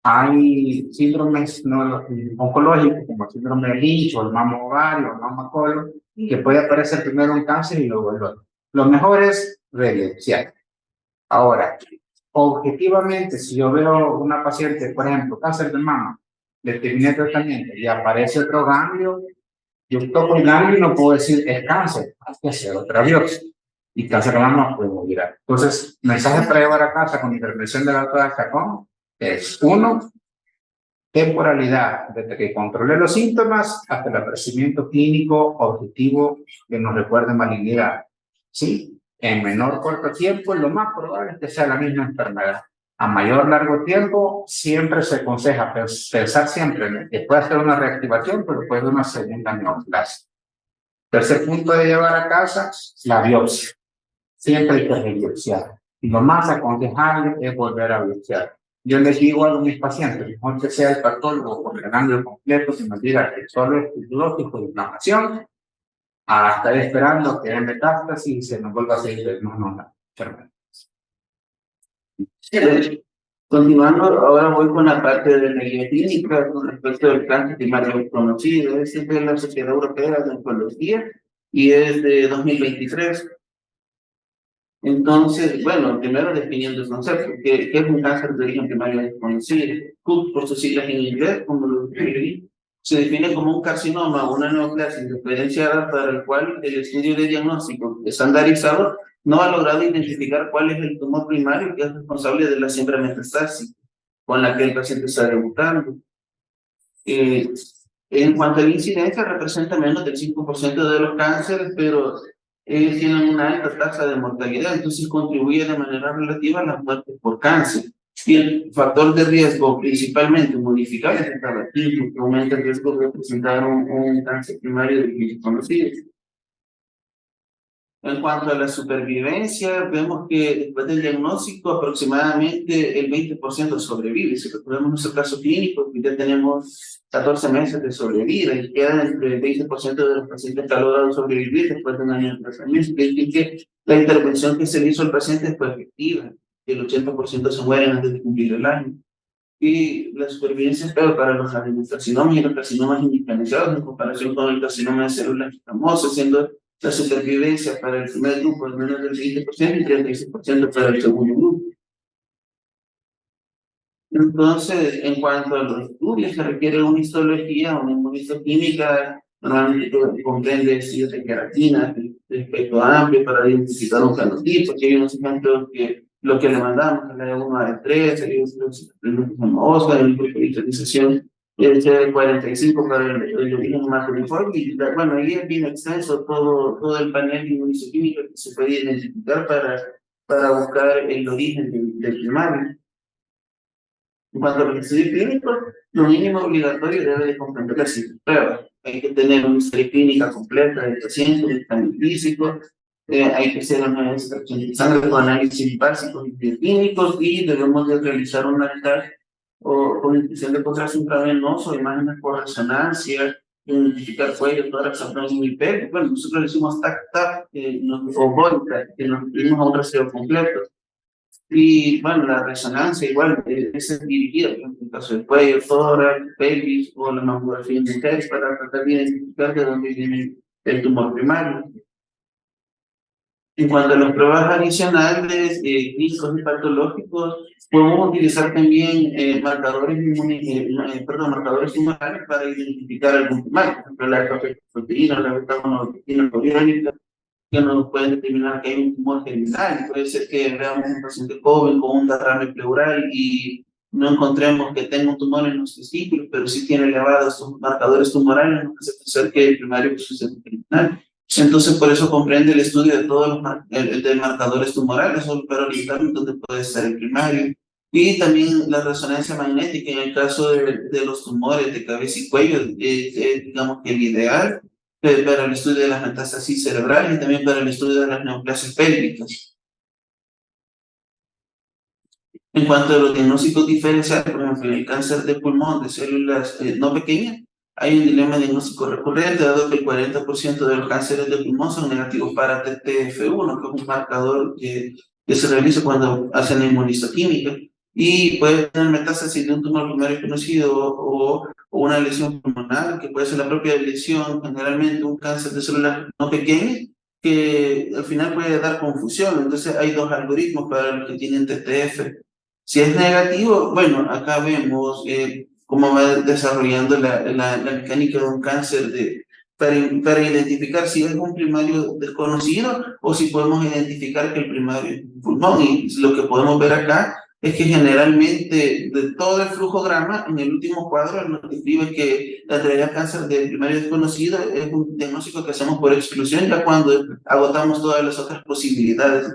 Hay síndromes no oncológicos como el síndrome de Lynch o el mamo ovario o el mama colon, que puede aparecer primero un cáncer y luego el otro. Lo mejor es rebiopsiar. Ahora, objetivamente, si yo veo una paciente, por ejemplo, cáncer de mama, le terminé tratamiento y aparece otro ganglio, yo toco el ganglio y no puedo decir es cáncer, hay que hacer otra biopsia. Y cáncer de mama puede mirar. Entonces, mensaje para llevar a casa con intervención de la doctora Chacón es: 1, temporalidad, desde que controle los síntomas hasta el aparecimiento clínico objetivo que nos recuerde malignidad. ¿Sí? En menor corto tiempo, lo más probable es que sea la misma enfermedad. A mayor largo tiempo, siempre se aconseja pensar siempre en que puede hacer una reactivación, pero puede una segunda neoplasia. Tercer punto de llevar a casa, la biopsia. Siempre hay que rebiopsiar. Y lo más aconsejable es volver a biopsiar. Yo les digo a mis pacientes, mejor que sea el patólogo con el ganglio completo, que nos diga que solo es fisiológico de inflamación, a estar esperando que haya metástasis y se nos vuelva a seguir la enfermedad. Continuando, ahora voy con la parte de la guía clínica con respecto al cáncer primario conocido. Es de la Sociedad Europea de Oncología y es de 2023. Entonces, bueno, primero definiendo el concepto, ¿qué es un cáncer de origen primario desconocido? CUP, por sus siglas en inglés, como lo escribí, se define como un carcinoma o una neoplasia diferenciada para el cual el estudio de diagnóstico estandarizado no ha logrado identificar cuál es el tumor primario que es responsable de la siembra metastásica con la que el paciente está debutando. En cuanto a la incidencia, representa menos del 5% de los cánceres, pero tienen una alta tasa de mortalidad, entonces contribuye de manera relativa a las muertes por cáncer. Y el factor de riesgo principalmente modificable es el tabaquismo, que aumenta el riesgo de presentar un cáncer primario de origen desconocido. En cuanto a la supervivencia, vemos que después del diagnóstico aproximadamente el 20% sobrevive. Si recordamos nuestro caso clínico, ya tenemos 14 meses de sobrevida y queda entre el 20% de los pacientes que han logrado sobrevivir después de un año de tratamiento. Es decir, que la intervención que se le hizo al paciente fue efectiva. El 80% se mueren antes de cumplir el año. Y la supervivencia es peor para los adenocarcinomas y los carcinomas indiferenciados en comparación con el carcinoma de células escamosas, siendo la supervivencia para el primer grupo de menos del 20% y 36% para el segundo grupo. Entonces, en cuanto a los estudios, se requiere una histología, una inmunohistoquímica, normalmente comprende estudios de queratina, de espectro amplio para identificar un fenotipo. Aquí hay unos ejemplos que lo que le mandamos, la de 1 a de 3, el grupo de visualización, el CD45 para el origen hematolinfótico, y bueno, ahí es bien extenso todo el panel de inmunohistoquímica que se puede identificar para buscar el origen del primario. En cuanto a los estudios clínicos, lo mínimo obligatorio debe de comprender las pruebas. Hay que tener una historia clínica completa del paciente, del examen físico, hay que hacer una extracción de sangre con análisis básicos y clínicos y debemos de realizar una TAC o con infusión de contraste intravenoso, imágenes por resonancia, identificar cuello, tórax, abdomen y pecho. Bueno, nosotros le decimos TAC-TAC o BOITA, que nos referimos a un rastreo completo. Y bueno, la resonancia igual es dirigida, en el caso del cuello, tórax, pelvis o la mamografía en mujeres para tratar de identificar de dónde viene el tumor primario. En cuanto a las pruebas adicionales, clínicos y patológicos, podemos utilizar también marcadores tumorales para identificar algún tumor, por ejemplo, la proteína, la beta-1-proteína probiótica, que nos pueden determinar que hay un tumor germinal. Puede ser que veamos un paciente joven con un derrame pleural y no encontremos que tenga un tumor en los testículos, pero sí tiene elevados marcadores tumorales, nos hace pensar que el primario es un germinal. Entonces, por eso comprende el estudio de todos los de marcadores tumorales, para orientarnos dónde puede estar el primario. Y también la resonancia magnética en el caso de los tumores de cabeza y cuello, digamos que el ideal para el estudio de las metástasis cerebrales y también para el estudio de las neoplasias pélvicas. En cuanto a los diagnósticos diferenciales, por ejemplo, en el cáncer de pulmón de células no pequeñas, hay un dilema diagnóstico recurrente, dado que el 40% de los cánceres de pulmón son negativos para TTF1, que es un marcador que se realiza cuando hacen la inmunistoquímica, y puede tener metástasis de un tumor primario conocido o una lesión pulmonar, que puede ser la propia lesión, generalmente un cáncer de células no pequeñas, que al final puede dar confusión. Entonces hay dos algoritmos para los que tienen TTF. Si es negativo, bueno, acá vemos cómo va desarrollando la mecánica de un cáncer para identificar si es un primario desconocido o si podemos identificar que el primario es un pulmón. Y lo que podemos ver acá es que generalmente de todo el flujograma, en el último cuadro nos describe que en realidad cáncer de primario desconocido es un diagnóstico que hacemos por exclusión ya cuando agotamos todas las otras posibilidades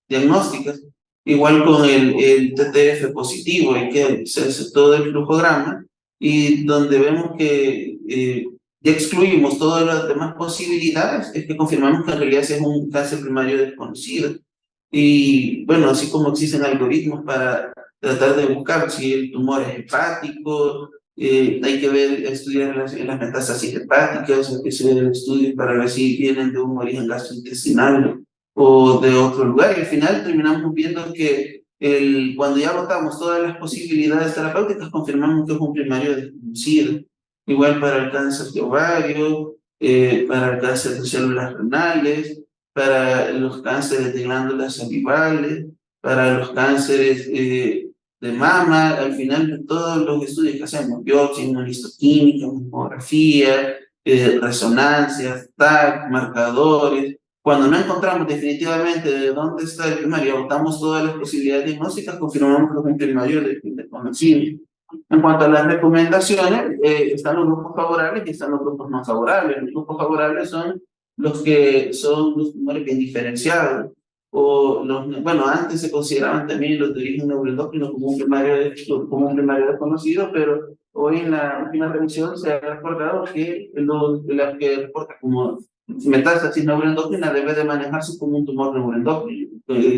diagnósticas. Igual con el TTF positivo, hay que hacerse todo el flujograma y donde vemos que ya excluimos todas las demás posibilidades, es que confirmamos que en realidad ese es un cáncer primario desconocido. Y bueno, así como existen algoritmos para tratar de buscar si el tumor es hepático, hay que ver, estudiar las metástasis hepáticas, hay que hacer estudios para ver si vienen de un origen gastrointestinal o de otro lugar, y al final terminamos viendo que cuando ya agotamos todas las posibilidades terapéuticas, confirmamos que es un primario desconocido. Igual para el cáncer de ovario, para el cáncer de células renales, para los cánceres de glándulas salivales, para los cánceres de mama, al final de todos los estudios que hacemos, biopsia, inmunistoquímica, mamografía, resonancias, TAC, marcadores. Cuando no encontramos definitivamente de dónde está el primario, agotamos todas las posibilidades diagnósticas, confirmamos que es un primario desconocido. En cuanto a las recomendaciones, están los grupos favorables y están los grupos no favorables. Los grupos favorables son los que son los tumores bien diferenciados, o bueno, antes se consideraban también los de origen neuroendocrino como un primario desconocido, pero hoy en la última revisión se ha recordado que la que reporta como metástasis neuroendocrina debe de manejarse como un tumor neuroendocrino,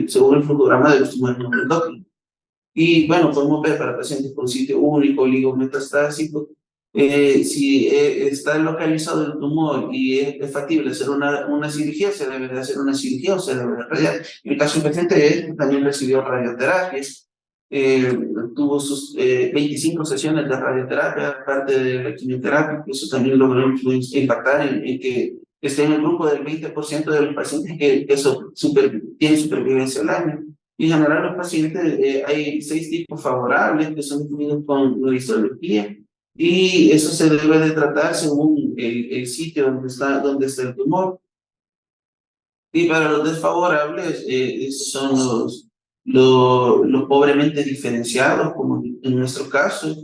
según el flujograma de los tumores neuroendocrinos. Y bueno, podemos ver para pacientes con sitio único, oligometastásico, si está localizado el tumor y es factible hacer una cirugía, se debe de hacer una cirugía o se debe de radiar. En el caso del paciente también recibió radioterapia, tuvo sus 25 sesiones de radioterapia, aparte de la quimioterapia, eso también logró impactar en que esté en el grupo del 20% de los pacientes que tienen supervivencia al año. Y en general los pacientes, hay 6 tipos favorables que son definidos con la histología, y eso se debe de tratar según el sitio donde está el tumor. Y para los desfavorables, esos son los pobremente diferenciados, como en nuestro caso.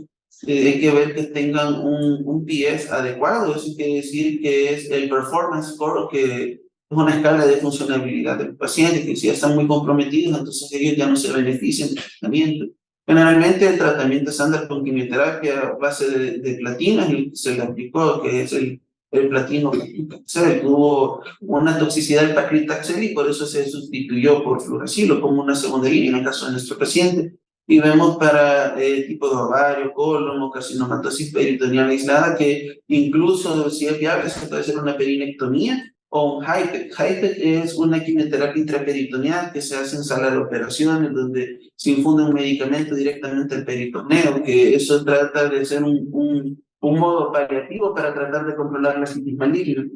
Hay que ver que tengan un PS adecuado, eso quiere decir que es el performance score, que es una escala de funcionabilidad del paciente, que si ya están muy comprometidos, entonces ellos ya no se benefician del tratamiento. Generalmente el tratamiento estándar con quimioterapia a base de platino, y se le aplicó, que es el platino paclitaxel. Tuvo una toxicidad del paclitaxel y por eso se sustituyó por fluoracilo como una segunda línea en el caso de nuestro paciente. Y vemos para tipo de ovario, colon o carcinomatosis peritoneal aislada, que incluso si es viable se puede hacer una perinectomía o un HIPEC. HIPEC es una quimioterapia intraperitoneal que se hace en sala de operaciones, donde se infunde un medicamento directamente al peritoneo, que eso trata de ser un modo paliativo para tratar de controlar la citis maligna.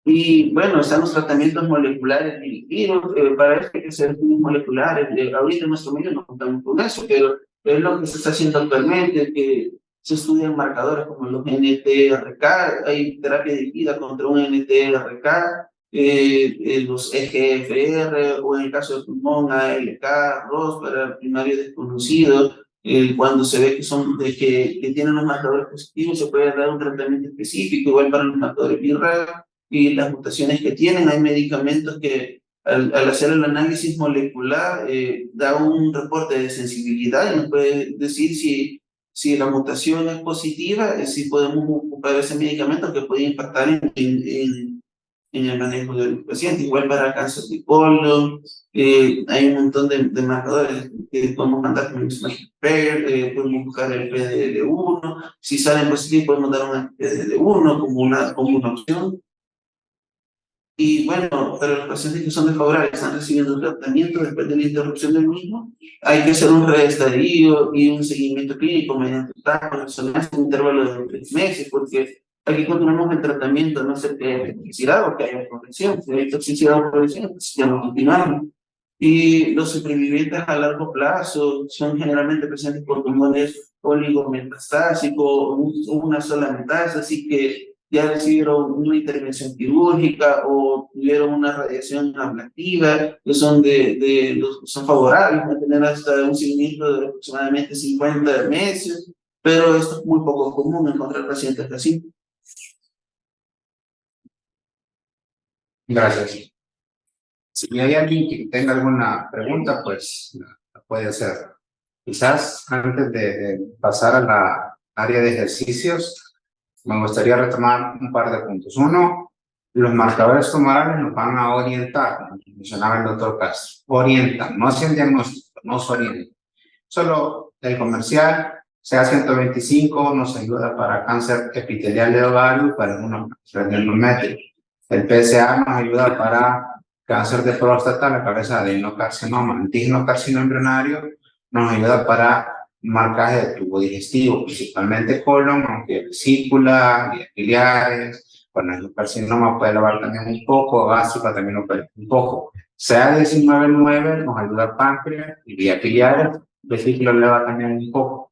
Y bueno, están los tratamientos moleculares dirigidos, para eso hay que hacer estudios moleculares. Ahorita en nuestro medio no contamos con eso, pero es lo que se está haciendo actualmente, que se estudian marcadores como los NTRK, hay terapia dirigida contra un NTRK, los EGFR, o en el caso de pulmón, ALK, ROS para el primario desconocido. Cuando se ve que tienen los marcadores positivos, se puede dar un tratamiento específico, igual para los marcadores BRAF y las mutaciones que tienen. Hay medicamentos que al hacer el análisis molecular, da un reporte de sensibilidad y nos puede decir si la mutación es positiva, si podemos ocupar ese medicamento que puede impactar en el manejo del paciente. Igual para cáncer de colon, hay un montón de marcadores que podemos mandar como podemos buscar el PDL1, si salen positivos podemos dar un PDL1 como una opción. Y bueno, para los pacientes que son desfavorables, están recibiendo tratamiento después de la interrupción del mismo, hay que hacer un reestadio y un seguimiento clínico mediante resonancia en un intervalo de 3 meses, porque aquí continuamos el tratamiento, no sé qué hay toxicidad o que haya progresión. Si hay toxicidad o progresión, pues ya no continuamos. Y los supervivientes a largo plazo son generalmente presentes por tumores oligometastásicos o una sola metástasis que ya recibieron una intervención quirúrgica o tuvieron una radiación ablativa, que son favorables a tener hasta un seguimiento de aproximadamente 50 meses, pero esto es muy poco común encontrar pacientes así. Gracias. Si hay alguien que tenga alguna pregunta, pues la puede hacer. Quizás antes de pasar a la área de ejercicios, me gustaría retomar un par de puntos. Uno, los marcadores tumorales nos van a orientar, como mencionaba el doctor Castro. Orientan, no hacen diagnóstico, no se orientan. Solo el comercial, CA-125, nos ayuda para cáncer epitelial de ovario, para una endométrico. El PSA nos ayuda para cáncer de próstata, la cabeza de adenocarcinoma, antígeno-carcinoma embrionario, nos ayuda para marcaje de tubo digestivo, principalmente colon, aunque vesícula, vías biliares, bueno, el carcinoma puede elevar también un poco, gástrica también lo puede un poco. CA-19-9 nos ayuda a páncreas y vías biliares, vesícula eleva también un poco.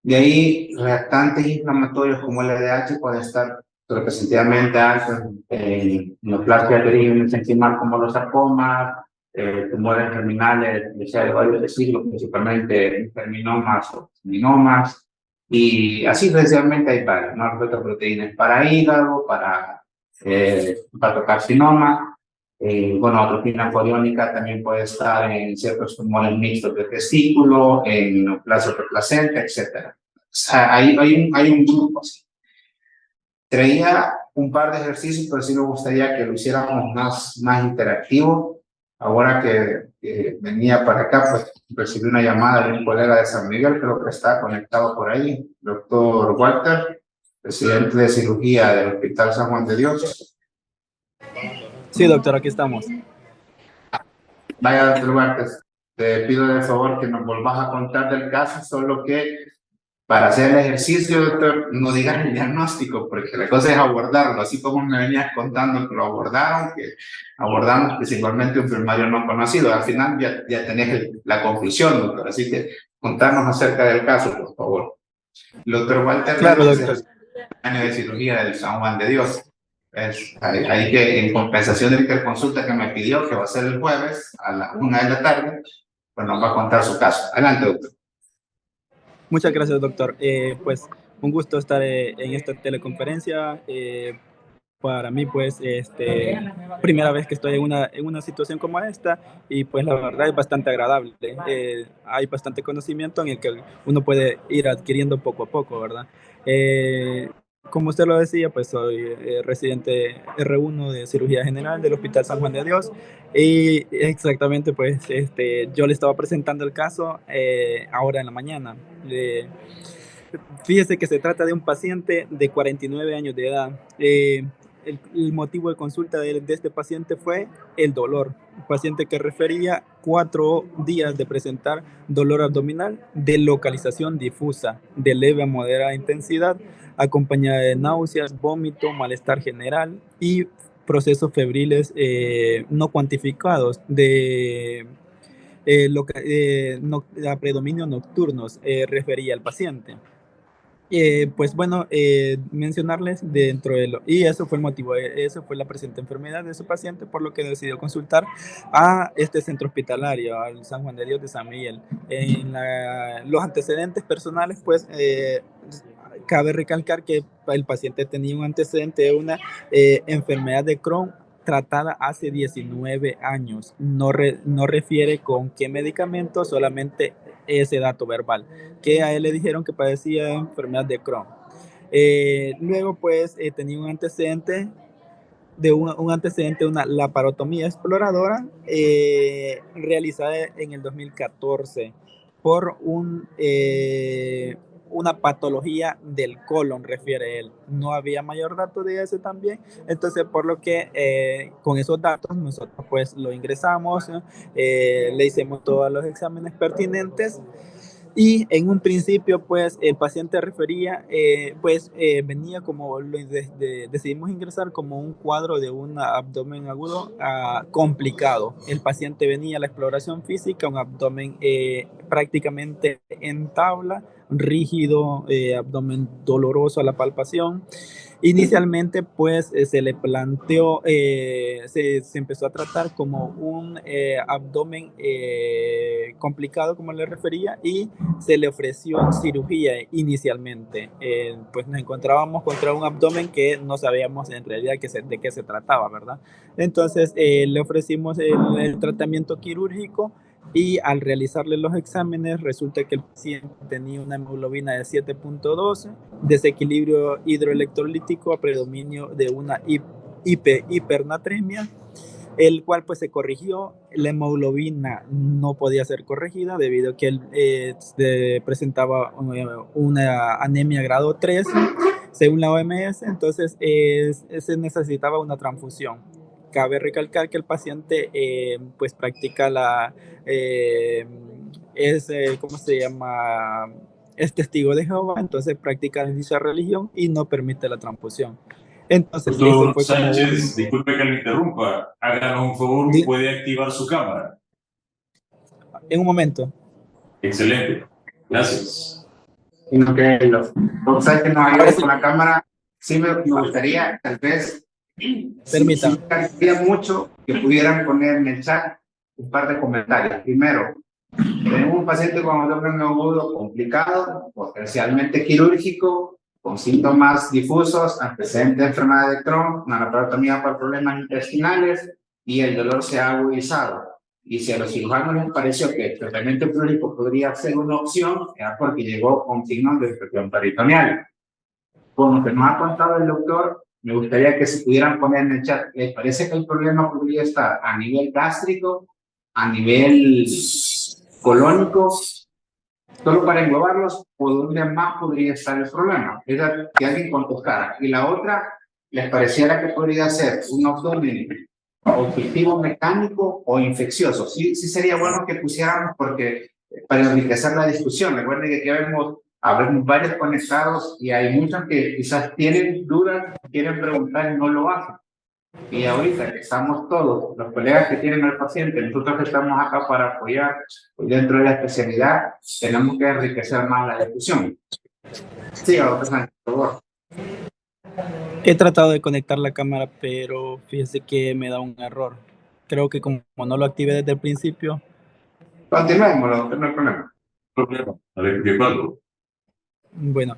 De ahí, reactantes inflamatorios como el LDH puede estar representativamente altos en neoplasia de origen mesenquimal como los sarcomas, tumores terminales, de varios de siglos, principalmente terminomas o seminomas, y así sucesivamente hay varios, ¿no? Proteínas para hígado, para hepatocarcinoma, bueno, atropina coriónica también puede estar en ciertos tumores mixtos de testículo, en neoplasia de placenta, etc. O sea, hay un grupo así. Traía un par de ejercicios, pero sí me gustaría que lo hiciéramos más interactivo. Ahora que venía para acá, pues recibí una llamada de un colega de San Miguel, creo que está conectado por ahí, doctor Walter, presidente de cirugía del Hospital San Juan de Dios. Sí, doctor, aquí estamos. Vaya, doctor Walter, te pido de favor que nos volvás a contar del caso, solo que para hacer el ejercicio, doctor, no digas el diagnóstico, porque la cosa es abordarlo, así como me venías contando que lo abordaron, que abordamos principalmente un primario no conocido. Al final ya tenés la conclusión, doctor, así que contarnos acerca del caso, por favor. El doctor Walter, claro, doctor. año de cirugía del San Juan de Dios. Es ahí que en compensación de la interconsulta que me pidió, que va a ser el jueves a la 1 de la tarde, pues nos va a contar su caso. Adelante, doctor. Muchas gracias, doctor. Pues un gusto estar en esta teleconferencia. Para mí, pues, primera vez que estoy en una situación como esta y pues la verdad es bastante agradable. Hay bastante conocimiento en el que uno puede ir adquiriendo poco a poco, ¿verdad? Como usted lo decía, pues soy residente R1 de cirugía general del Hospital San Juan de Dios y exactamente pues yo le estaba presentando el caso ahora en la mañana. Fíjese que se trata de un paciente de 49 años de edad. El motivo de consulta de este paciente fue el dolor. Un paciente que refería 4 días de presentar dolor abdominal de localización difusa, de leve a moderada intensidad, acompañada de náuseas, vómito, malestar general y procesos febriles no cuantificados de predominio nocturnos, refería al paciente. Pues bueno, mencionarles dentro de lo, y eso fue el motivo, eso fue la presente enfermedad de su paciente, por lo que decidió consultar a este centro hospitalario, al San Juan de Dios de San Miguel. Los antecedentes personales, pues, cabe recalcar que el paciente tenía un antecedente de una enfermedad de Crohn tratada hace 19 años. No refiere con qué medicamento, solamente ese dato verbal, que a él le dijeron que padecía enfermedad de Crohn. Luego, pues, tenía un antecedente una laparotomía exploradora realizada en el 2014 por una patología del colon, refiere él. No había mayor dato de ese también, entonces por lo que con esos datos nosotros pues lo ingresamos, le hicimos todos los exámenes pertinentes. Y en un principio, pues, el paciente refería, venía como, decidimos ingresar como un cuadro de un abdomen agudo complicado. El paciente venía a la exploración física, un abdomen prácticamente en tabla, rígido, abdomen doloroso a la palpación. Inicialmente, pues, se le planteó, se empezó a tratar como un abdomen complicado, como le refería, y se le ofreció cirugía inicialmente. Pues nos encontrábamos contra un abdomen que no sabíamos en realidad de qué se trataba, ¿verdad? Entonces, le ofrecimos el tratamiento quirúrgico, y al realizarle los exámenes resulta que el paciente tenía una hemoglobina de 7.12, desequilibrio hidroelectrolítico a predominio de una hipernatremia, el cual pues se corrigió. La hemoglobina no podía ser corregida debido a que él presentaba una anemia grado 3 según la OMS, entonces se necesitaba una transfusión. Cabe recalcar que el paciente pues practica ¿cómo se llama? Es testigo de Jehová, entonces practica dicha religión y no permite la transfusión. Entonces, Doctor Sánchez, disculpe que le interrumpa. Háganos un favor, Sí. ¿puede activar su cámara? En un momento. Excelente. Gracias. Sino que los que nos ayuden con la cámara, sí me gustaría, tal vez, Permita. sí agradecería mucho que pudieran poner en el chat un par de comentarios. Primero, tenemos un paciente con abdomen agudo complicado, potencialmente quirúrgico, con síntomas difusos, antecedente de enfermedad de Crohn, una laparotomía por problemas intestinales y el dolor se ha agudizado. Y si a los cirujanos les pareció que el tratamiento quirúrgico podría ser una opción, era porque llegó con signos de infección peritoneal. Con lo que nos ha contado el doctor, me gustaría que se pudieran poner en el chat. ¿Les parece que el problema podría estar a nivel gástrico, a nivel colónico? Solo para englobarlos, ¿por dónde más podría estar el problema? Era que alguien contestara. Y la otra, ¿les pareciera que podría ser un abdomen obstructivo mecánico o infeccioso? Sí sería bueno que pusiéramos, porque para enriquecer la discusión, recuerden que aquí habemos varios conectados y hay muchos que quizás tienen dudas, quieren preguntar y no lo hacen. Y ahorita que estamos todos, los colegas que tienen al paciente, nosotros que estamos acá para apoyar dentro de la especialidad, tenemos que enriquecer más la discusión. Sí, doctor Sánchez, por favor. He tratado de conectar la cámara, pero fíjese que me da un error. Creo que como no lo activé desde el principio. Continuemos, no hay problema. A ver, ¿de acuerdo? Bueno,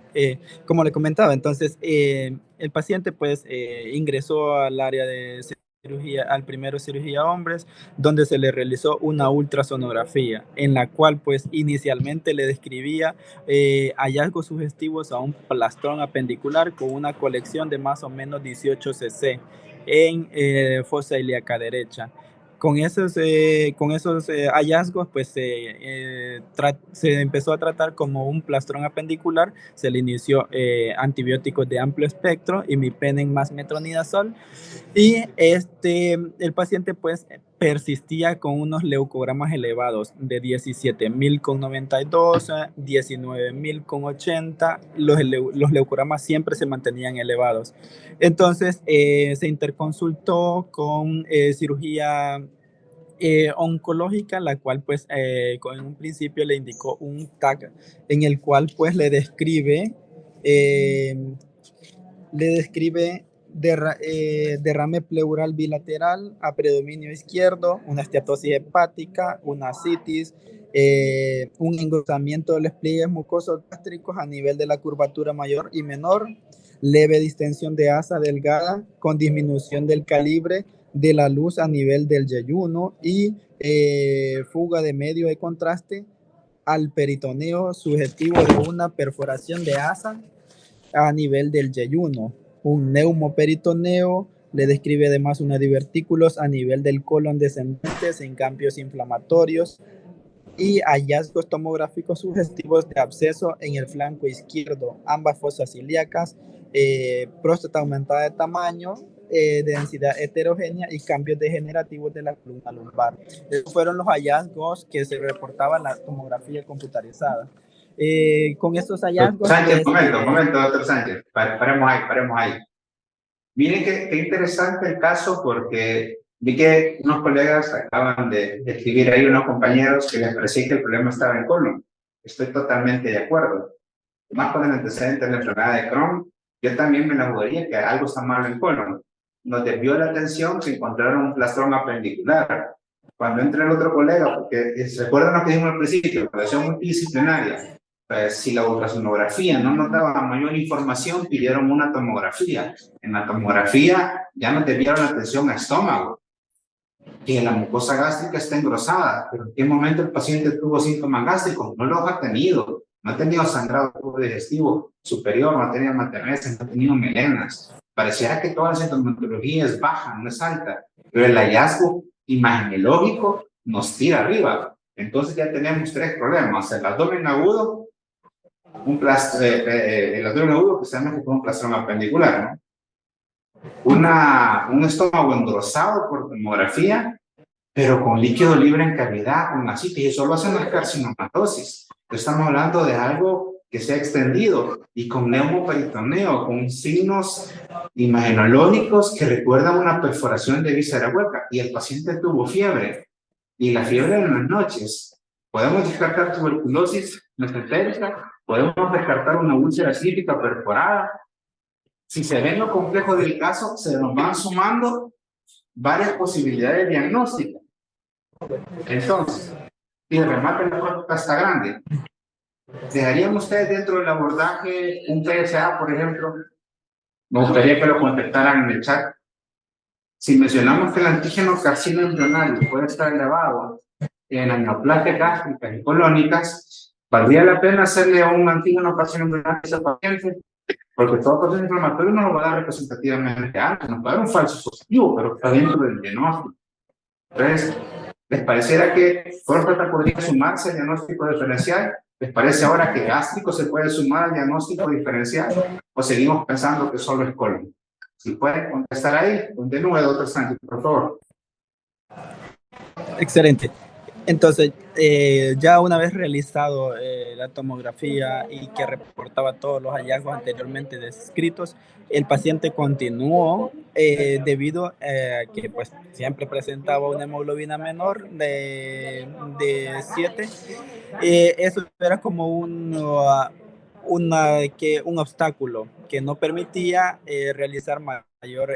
como le comentaba, entonces el paciente pues ingresó al área de cirugía, al primero cirugía hombres, donde se le realizó una ultrasonografía, en la cual pues inicialmente le describía hallazgos sugestivos a un plastrón apendicular con una colección de más o menos 18 cc en fosa ilíaca derecha. Con esos hallazgos, pues se empezó a tratar como un plastrón apendicular, se le inició antibióticos de amplio espectro, imipenem más metronidazol, y el paciente pues persistía con unos leucogramas elevados de 17.000 con 92, 19.000 con 80, los leucogramas siempre se mantenían elevados. Entonces se interconsultó con cirugía oncológica, la cual pues en un principio le indicó un TAC en el cual pues le describe derrame pleural bilateral a predominio izquierdo, una esteatosis hepática, una ascitis, un engrosamiento de los pliegues mucosos gástricos a nivel de la curvatura mayor y menor, leve distensión de asa delgada con disminución del calibre de la luz a nivel del yeyuno y fuga de medio de contraste al peritoneo subjetivo de una perforación de asa a nivel del yeyuno. Un neumoperitoneo le describe además una divertículos a nivel del colon descendentes en cambios inflamatorios y hallazgos tomográficos sugestivos de absceso en el flanco izquierdo, ambas fosas ilíacas, próstata aumentada de tamaño, densidad heterogénea y cambios degenerativos de la columna lumbar. Esos fueron los hallazgos que se reportaban en la tomografía computarizada. Con estos hallazgos... Sánchez, momento, doctor Sánchez, paremos ahí. Miren qué interesante el caso, porque vi que unos colegas acaban de escribir ahí, unos compañeros, que les parecía que el problema estaba en colon. Estoy totalmente de acuerdo. Más con el antecedente de la enfermedad de Crohn, yo también me la jugaría que algo está mal en colon. Nos desvió la atención que encontraron un plastrón apendicular. Cuando entra el otro colega, porque recuerdan lo que dijimos al principio, la relación multidisciplinaria. Pues, si la ultrasonografía no nos daba mayor información, pidieron una tomografía. En la tomografía ya nos desviaron la atención a estómago, que la mucosa gástrica está engrosada. Pero ¿en qué momento el paciente tuvo síntomas gástricos? No los ha tenido. No ha tenido sangrado digestivo superior, no ha tenido mantenerse, no ha tenido melenas. Pareciera que toda la sintomatología es baja, no es alta. Pero el hallazgo imagenológico nos tira arriba. Entonces ya tenemos tres problemas. El abdomen agudo, el abdomen agudo que sabemos que fue un plastrón apendicular, ¿no? Un estómago engrosado por tomografía, pero con líquido libre en cavidad, con ascites, y eso lo hacen las carcinomatosis. Estamos hablando de algo que se ha extendido y con neumoperitoneo, con signos imagenológicos que recuerdan una perforación de víscera hueca, y el paciente tuvo fiebre, y la fiebre en las noches. Podemos descartar tuberculosis mesentérica, podemos descartar una úlcera cística perforada. Si se ve en lo complejo del caso, se nos van sumando varias posibilidades diagnósticas. Entonces, si el remate de la próstata está grande, ¿dejarían ustedes dentro del abordaje un PSA, por ejemplo? Me gustaría que lo contestaran en el chat. Si mencionamos que el antígeno carcino embrionario puede estar elevado en anaplasias gástricas y colónicas, ¿valdría la pena hacerle un antígeno carcino embrionario a ese paciente? Porque todo proceso inflamatorio no lo va a dar representativamente alto, nos va a dar un falso positivo, pero está dentro del diagnóstico. Entonces, ¿les pareciera que próstata podría sumarse al diagnóstico diferencial? ¿Les parece ahora que gástrico se puede sumar al diagnóstico diferencial? ¿O seguimos pensando que solo es colon? Si pueden contestar ahí, continúe, doctor Sánchez, por favor. Excelente. Entonces, ya una vez realizado la tomografía y que reportaba todos los hallazgos anteriormente descritos, el paciente continuó debido a que pues, siempre presentaba una hemoglobina menor de 7. Eso era como un obstáculo que no permitía realizar mayor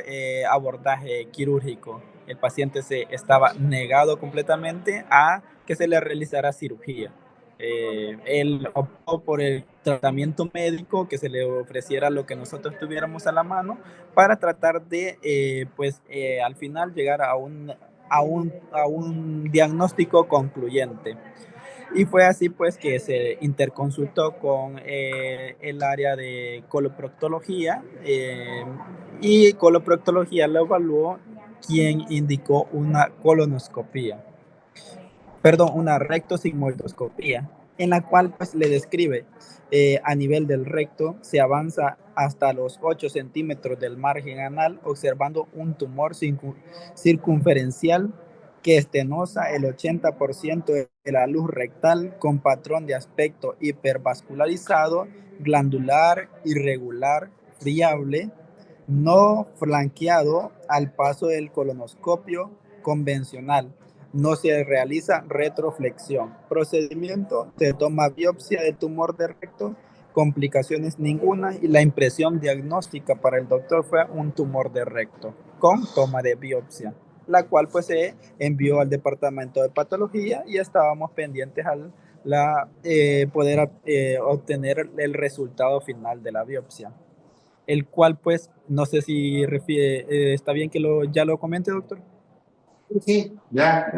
abordaje quirúrgico. El paciente estaba negado completamente a que se le realizara cirugía. Él optó por el tratamiento médico, que se le ofreciera lo que nosotros tuviéramos a la mano para tratar de, al final llegar a un diagnóstico concluyente. Y fue así pues que se interconsultó con el área de coloproctología y coloproctología lo evaluó, quien indicó una colonoscopía, una rectosigmoidoscopía, en la cual pues le describe a nivel del recto se avanza hasta los 8 centímetros del margen anal, observando un tumor circunferencial que estenosa el 80% de la luz rectal con patrón de aspecto hipervascularizado, glandular, irregular, friable, no flanqueado al paso del colonoscopio convencional. No se realiza retroflexión. Procedimiento: se toma biopsia de tumor de recto, complicaciones ninguna, y la impresión diagnóstica para el doctor fue un tumor de recto con toma de biopsia, la cual pues se envió al departamento de patología y estábamos pendientes al poder obtener el resultado final de la biopsia. el cual pues no sé si está bien que ya lo comente, doctor. Sí, ya,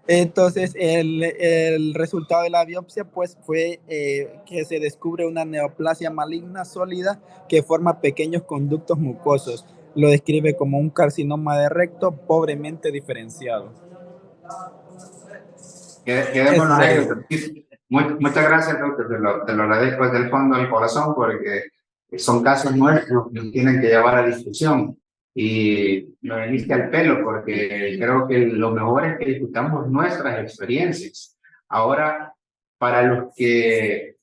Entonces, el resultado de la biopsia pues fue que se descubre una neoplasia maligna sólida que forma pequeños conductos mucosos. Lo describe como un carcinoma de recto pobremente diferenciado. Quedémonos ahí, doctor. Muchas gracias, doctor. Te lo agradezco desde el fondo del corazón porque son casos nuestros que nos tienen que llevar a discusión. Y me viniste al pelo porque creo que lo mejor es que discutamos nuestras experiencias. Ahora, para los que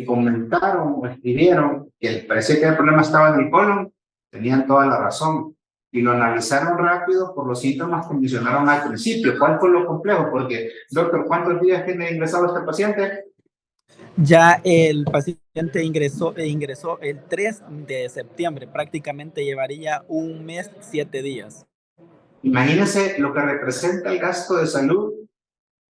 comentaron o escribieron que les parecía que el problema estaba en el colon, tenían toda la razón. Y lo analizaron rápido por los síntomas que mencionaron al principio. ¿Cuál fue lo complejo? Porque, doctor, ¿cuántos días tiene ingresado este paciente? Ya el paciente ingresó el 3 de septiembre, prácticamente llevaría un mes, 7 días. Imagínense lo que representa el gasto de salud.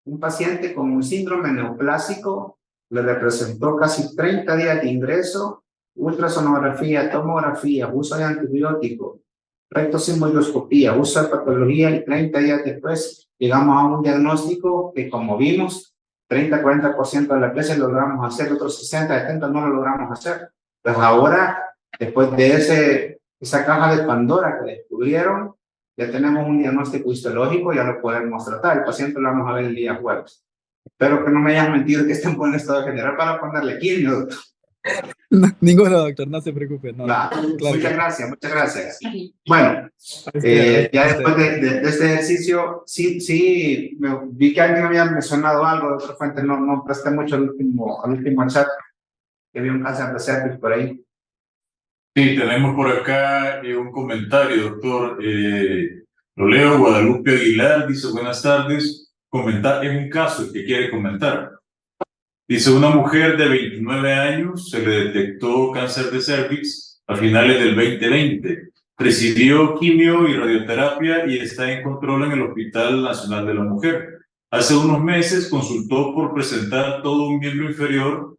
Un paciente con un síndrome neoplásico le representó casi 30 días de ingreso, ultrasonografía, tomografía, uso de antibióticos, rectosigmoidoscopía, uso de patología y 30 días después llegamos a un diagnóstico que, como vimos, 30-40% de las veces logramos hacer, otros 60-70% no lo logramos hacer. Pues ahora, después de esa caja de Pandora que descubrieron, ya tenemos un diagnóstico histológico, ya lo podemos tratar. El paciente lo vamos a ver el día jueves. Espero que no me hayas mentido que esté en buen estado general para ponerle quimio, doctor. No, ninguno, doctor, no se preocupe. No, Claro. Muchas gracias, muchas gracias. Sí. Bueno, ya después de este ejercicio, sí, vi que alguien había mencionado algo de otra fuente, no presté mucho al último chat, que había un cáncer de cervix por ahí. Sí, tenemos por acá un comentario, doctor. Lo leo. Guadalupe Aguilar dice: buenas tardes. Comentar en un caso que quiere comentar. Dice: una mujer de 29 años se le detectó cáncer de cervix a finales del 2020. Recibió quimio y radioterapia y está en control en el Hospital Nacional de la Mujer. Hace unos meses consultó por presentar todo un miembro inferior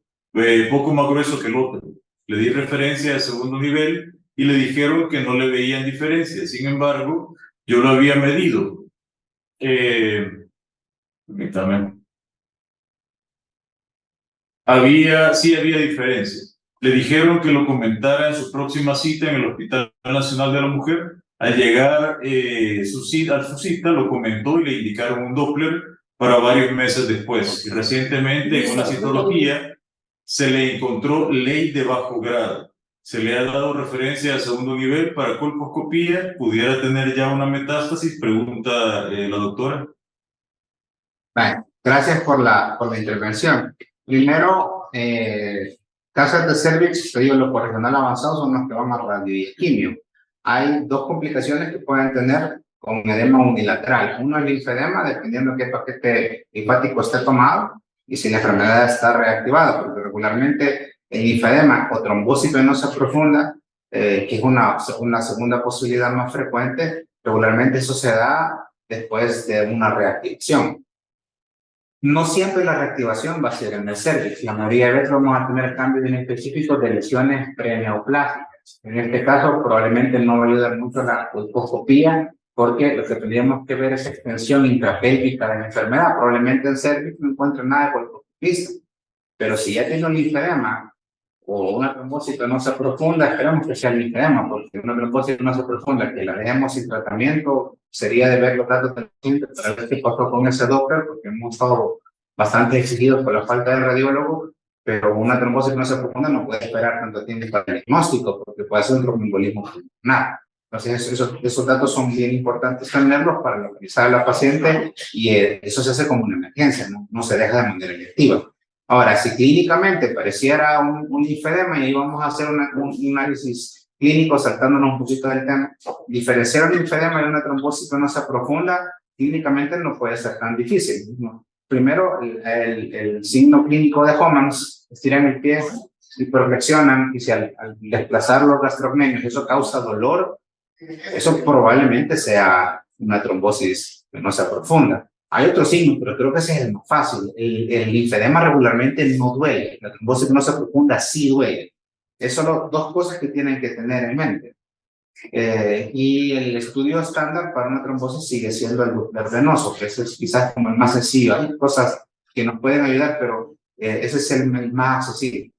poco más grueso que el otro. Le di referencia de segundo nivel y le dijeron que no le veían diferencia. Sin embargo, yo lo había medido. Permítame. Sí había diferencia. Le dijeron que lo comentara en su próxima cita en el Hospital Nacional de la Mujer. Al llegar a su cita, lo comentó y le indicaron un Doppler para varios meses después. Y recientemente, en una citología, se le encontró ley de bajo grado. Se le ha dado referencia al segundo nivel para colposcopía. ¿Pudiera tener ya una metástasis? Pregunta la doctora. Bueno, gracias por la intervención. Primero, cáncer de cervix, te digo, los por regional avanzados son los que van a radio y quimio. Hay dos complicaciones que pueden tener con edema unilateral. Uno es el linfedema, dependiendo de qué paquete linfático esté tomado y si la enfermedad está reactivada, porque regularmente el linfedema o trombosis venosa profunda, que es una segunda posibilidad más frecuente, regularmente eso se da después de una reactivación. No siempre la reactivación va a ser en el cervix. La mayoría de veces vamos a tener cambios inespecíficos de lesiones preneoplásticas. En este caso, probablemente no va a ayudar mucho la colposcopía, porque lo que tendríamos que ver es extensión intrapélvica de la enfermedad. Probablemente en cervix no encuentre nada de colposcopista. Pero si ya tiene un linfedema o una trombosis venosa profunda, esperamos que sea el linfedema, porque una trombosis venosa profunda que la dejemos sin tratamiento sería de ver los datos del paciente para ver qué pasó con ese Doppler, porque hemos estado bastante exigidos por la falta de radiólogo, pero una trombosis venosa profunda no puede esperar tanto tiempo para el diagnóstico, porque puede ser un tromboembolismo pulmonar. Entonces, esos datos son bien importantes tenerlos para localizar a la paciente y eso se hace como una emergencia, no se deja de manera electiva. Ahora, si clínicamente pareciera un linfedema y ahí vamos a hacer un análisis clínico saltándonos un poquito del tema, diferenciar un linfedema de una trombosis venosa profunda clínicamente no puede ser tan difícil, ¿no? Primero, el signo clínico de Homans, estiran el pie y flexionan, y si al desplazar los gastrocnemios eso causa dolor, eso probablemente sea una trombosis venosa profunda. Hay otro signo, pero creo que ese es el más fácil. El linfedema regularmente no duele. La trombosis venosa profunda sí duele. Es solo dos cosas que tienen que tener en mente. Y el estudio estándar para una trombosis sigue siendo el Doppler venoso, que ese es quizás como el más sencillo. Hay cosas que nos pueden ayudar, pero ese es el más accesible.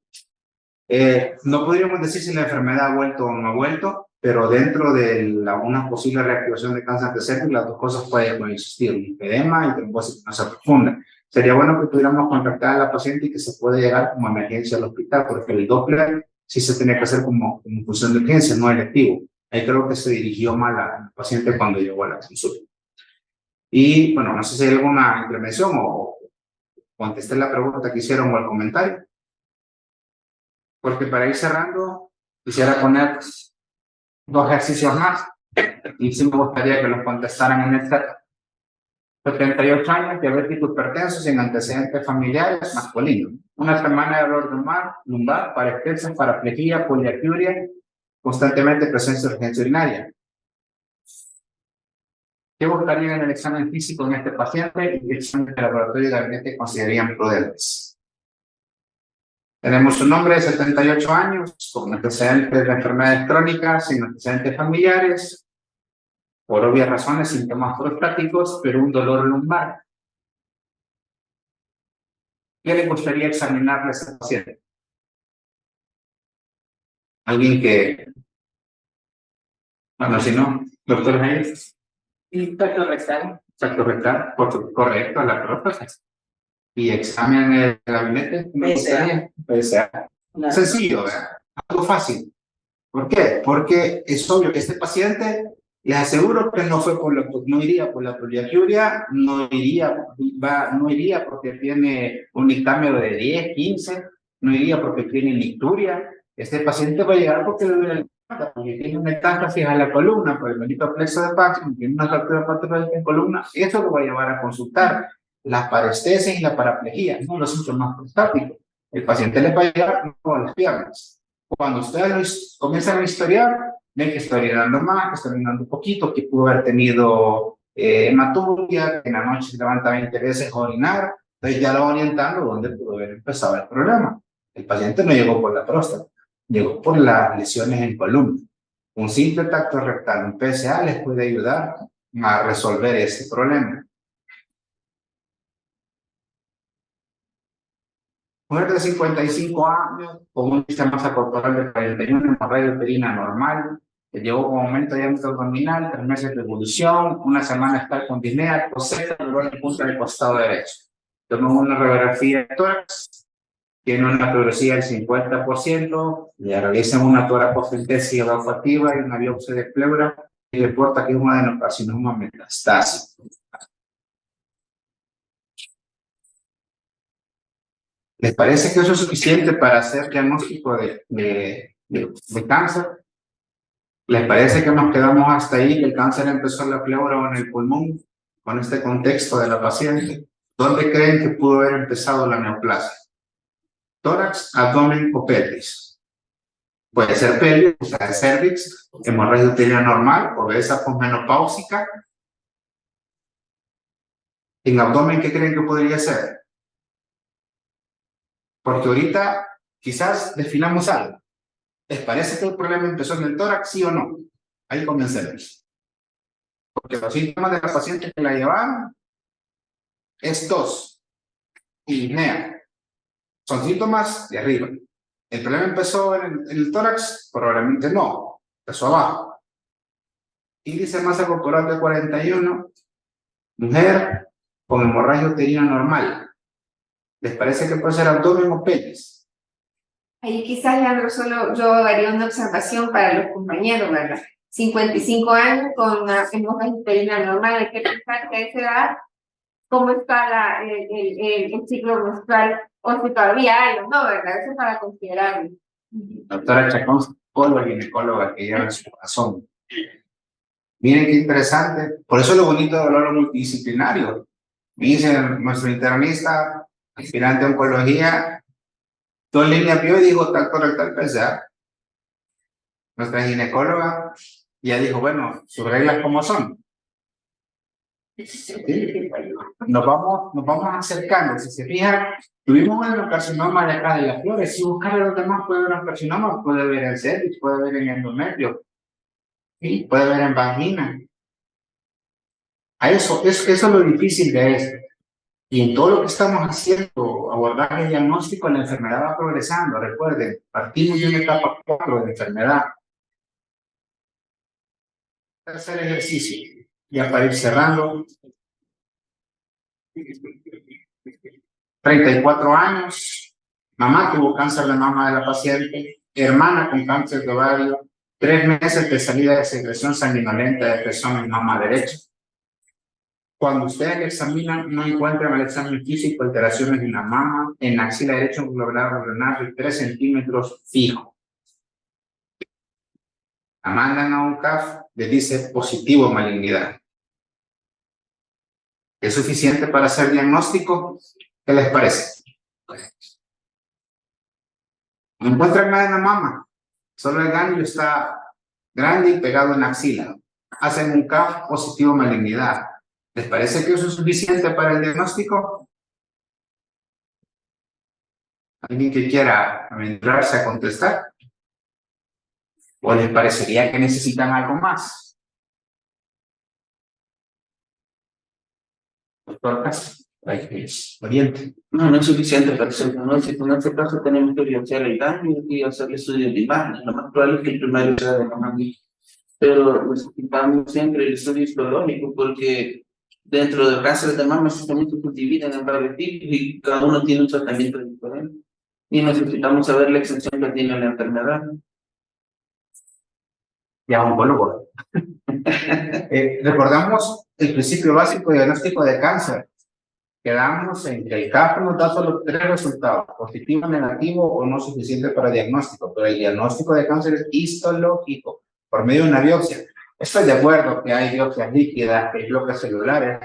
No podríamos decir si la enfermedad ha vuelto o no ha vuelto, pero dentro de una posible reactivación de cáncer de cervix, las dos cosas pueden coexistir, linfedema y trombosis venosa profunda. Sería bueno que pudiéramos contactar a la paciente y que se pueda llegar como emergencia al hospital, porque el Doppler sí se tiene que hacer como función de urgencia, no electivo. Ahí creo que se dirigió mal al paciente cuando llegó a la consulta. Y bueno, no sé si hay alguna intervención o contesté la pregunta que hicieron o el comentario. Porque para ir cerrando, quisiera poner dos ejercicios más y sí me gustaría que los contestaran en el chat. 78 años, diabético hipertenso sin antecedentes familiares, masculino. Una semana de dolor lumbar, parestesia, paraplegia, poliacuria, constantemente presencia de urgencia urinaria. ¿Qué buscarían en el examen físico en este paciente y qué examen de laboratorio y gabinete considerarían prudentes? Tenemos un hombre de 78 años, con antecedentes de enfermedades crónicas, sin antecedentes familiares, por obvias razones, síntomas prostáticos, pero un dolor lumbar. ¿Qué le gustaría examinarle a ese paciente? Alguien que, bueno, si no, doctor Hayes. Impacto rectal. Impacto rectal, correcto, la próstata. Y examen el gabinete, me gustaría. PSA. Sencillo, ¿verdad? Algo fácil. ¿Por qué? Porque es obvio que este paciente, les aseguro que no iría por la poliacuria, no iría porque tiene un dictamen de 10, 15, no iría porque tiene nicturia. Este paciente va a llegar porque tiene una metástasis a la columna por el bendito plexo de Paxman, tiene una fractura patológica en columna, eso lo va a llevar a consultar. La parestesia y la paraplegia, no los síntomas prostáticos. El paciente le va a llegar con las piernas. Cuando ustedes comienzan a historiar, ven que está orinando más, que está orinando un poquito, que pudo haber tenido hematuria, que en la noche se levanta 20 veces a orinar, entonces ya lo va orientando donde pudo haber empezado el problema. El paciente no llegó por la próstata, llegó por las lesiones en columna. Un simple tacto rectal, un PSA, les puede ayudar a resolver ese problema. Mujer de 55 años, con un sistema masa corporal de 41, hemorragia uterina normal, que llevó con aumento de diámetro abdominal, 3 meses de evolución, una semana estar con disnea, posee dolor en punta del costado derecho. Tomamos una radiografía de tórax, tiene una progresiva del 50%, le realizan una toracocentesis evacuativa y una biopsia de pleura y reporta que es un adenocarcinoma metastásico. ¿Les parece que eso es suficiente para hacer diagnóstico de cáncer? ¿Les parece que nos quedamos hasta ahí, que el cáncer empezó en la pleura o en el pulmón, con este contexto de la paciente? ¿Dónde creen que pudo haber empezado la neoplasia? ¿Tórax, abdomen o pelvis? Puede ser pelvis, o sea, cervix, hemorragia uterina normal, obesa posmenopáusica. ¿En abdomen qué creen que podría ser? Porque ahorita quizás definamos algo. ¿Les parece que el problema empezó en el tórax, sí o no? Ahí comencemos. Porque los síntomas de la paciente que la llevaron es tos y disnea. Son síntomas de arriba. ¿El problema empezó en el tórax? Probablemente no. Empezó abajo. Índice de masa corporal de 41. Mujer con hemorragia uterina normal. ¿Les parece que puede ser abdomen o pelvis? Ahí quizás, Leandro, solo yo haría una observación para los compañeros, ¿verdad? 55 años con una hemorragia uterina normal, hay que pensar que a esa edad, ¿cómo está el ciclo menstrual? O si todavía hay o no, ¿verdad? Eso es para considerarlo. Doctora Chacón, psicóloga y ginecóloga que lleva en su corazón. Miren qué interesante. Por eso es lo bonito de hablar multidisciplinario. Dice nuestro internista, aspirante a oncología, 2 líneas vio y dijo tal correctal PSA. Nuestra ginecóloga ya dijo, bueno, sus reglas cómo son. ¿Sí? nos vamos acercando. Si se fijan, tuvimos un carcinoma de acá de las flores. Si buscar a los demás puede ver un carcinoma, puede ver en cervix, puede ver en endometrio, ¿sí? Puede ver en vagina. Eso es lo difícil de esto. Y en todo lo que estamos haciendo, abordaje diagnóstico, la enfermedad va progresando. Recuerden, partimos de una etapa 4 de enfermedad. Tercer ejercicio, ya para ir cerrando. 34 años, mamá tuvo cáncer de mama de la paciente, hermana con cáncer de ovario, 3 meses de salida de secreción sanguinolenta de presión en mama derecha. Cuando ustedes le examinan, no encuentran el examen físico alteraciones en la mama, en la axila derecha un globulado renal de 3 centímetros fijo. La mandan a un CAF, le dice positivo malignidad. ¿Es suficiente para hacer diagnóstico? ¿Qué les parece? No encuentran nada en la mama, solo el ganglio está grande y pegado en la axila. Hacen un CAF positivo malignidad. ¿Les parece que eso es suficiente para el diagnóstico? ¿Alguien que quiera aventurarse a contestar? ¿O les parecería que necesitan algo más? Doctor Castro, oriente. No, no es suficiente para hacer diagnóstico. En este caso tenemos que biopsiar el daño y hacer estudios de imagen. Lo más probable es que el primario sea de mama. Pero necesitamos siempre el estudio histológico porque dentro del cáncer de mama se dividen en varios tipos y cada uno tiene un tratamiento diferente. Y necesitamos saber la extensión que tiene la enfermedad. Ya, oncólogo. Recordamos el principio básico de diagnóstico de cáncer. Quedamos en que el CAF nos da solo 3 resultados, positivo, negativo o no suficiente para diagnóstico, pero el diagnóstico de cáncer es histológico, por medio de una biopsia. Estoy de acuerdo que hay biopsias líquidas, que hay bloques celulares,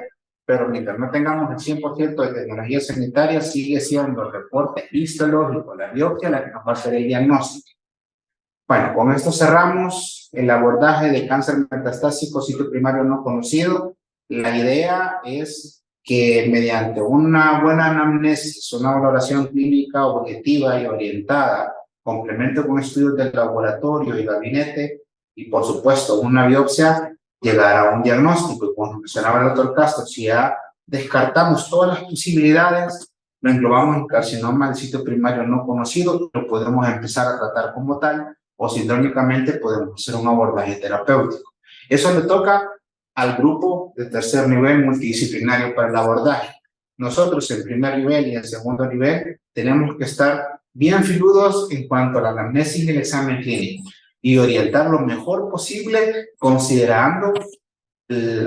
pero mientras no tengamos el 100% de tecnología sanitaria, sigue siendo el reporte histológico, la biopsia, la que nos va a hacer el diagnóstico. Bueno, con esto cerramos el abordaje de cáncer metastásico sitio primario no conocido. La idea es que mediante una buena anamnesis, una valoración clínica objetiva y orientada, complemento con estudios del laboratorio y gabinete, y por supuesto una biopsia, llegar a un diagnóstico. Y como mencionaba el doctor Castro, si ya descartamos todas las posibilidades, lo englobamos en carcinoma del sitio primario no conocido, lo podemos empezar a tratar como tal, o sindrómicamente podemos hacer un abordaje terapéutico. Eso le toca al grupo de tercer nivel multidisciplinario para el abordaje. Nosotros en primer nivel y en segundo nivel tenemos que estar bien filudos en cuanto a la anamnesis y el examen clínico y orientar lo mejor posible considerando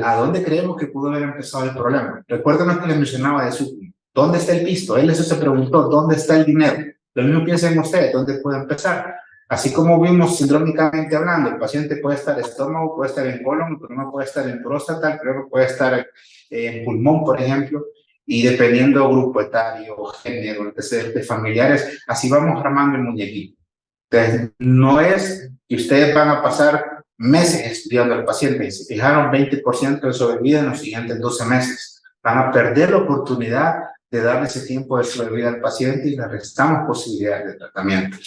a dónde creemos que pudo haber empezado el problema. Recuerden lo que les mencionaba de su ¿dónde está el pisto? Él eso se preguntó, ¿dónde está el dinero? Lo mismo piensen ustedes, ¿dónde puede empezar? Así como vimos sindrómicamente hablando, el paciente puede estar en estómago, puede estar en colon, el problema puede estar en próstata, el problema puede estar en pulmón, por ejemplo, y dependiendo grupo etario, género, antecedentes familiares, así vamos armando el muñequito. Entonces, no es que ustedes van a pasar meses estudiando al paciente y se fijaron 20% de sobrevida en los siguientes 12 meses. Van a perder la oportunidad de darle ese tiempo de sobrevida al paciente y le restamos posibilidades de tratamiento.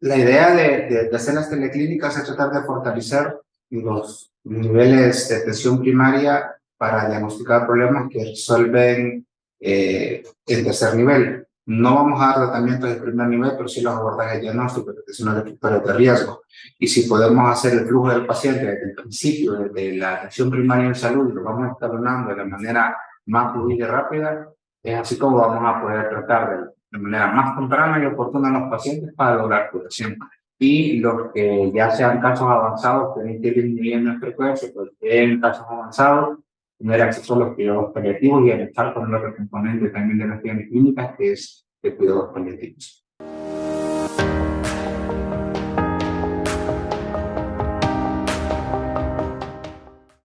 La idea de hacer las teleclínicas es tratar de fortalecer los niveles de atención primaria para diagnosticar problemas que resuelven en tercer nivel. No vamos a dar tratamientos de primer nivel, pero sí los abordajes diagnósticos, detección de factores de riesgo. Y si podemos hacer el flujo del paciente desde el principio, desde la atención primaria en salud, y lo vamos escalonando de la manera más fluida y rápida, es así como vamos a poder tratar de manera más temprana y oportuna a los pacientes para lograr curación. Y los que ya sean casos avanzados, tienen que ir disminuyendo en frecuencia, porque en casos avanzados, tener acceso a los cuidados paliativos y al estar con el otro componente también de las actividades clínicas, que es de cuidados paliativos.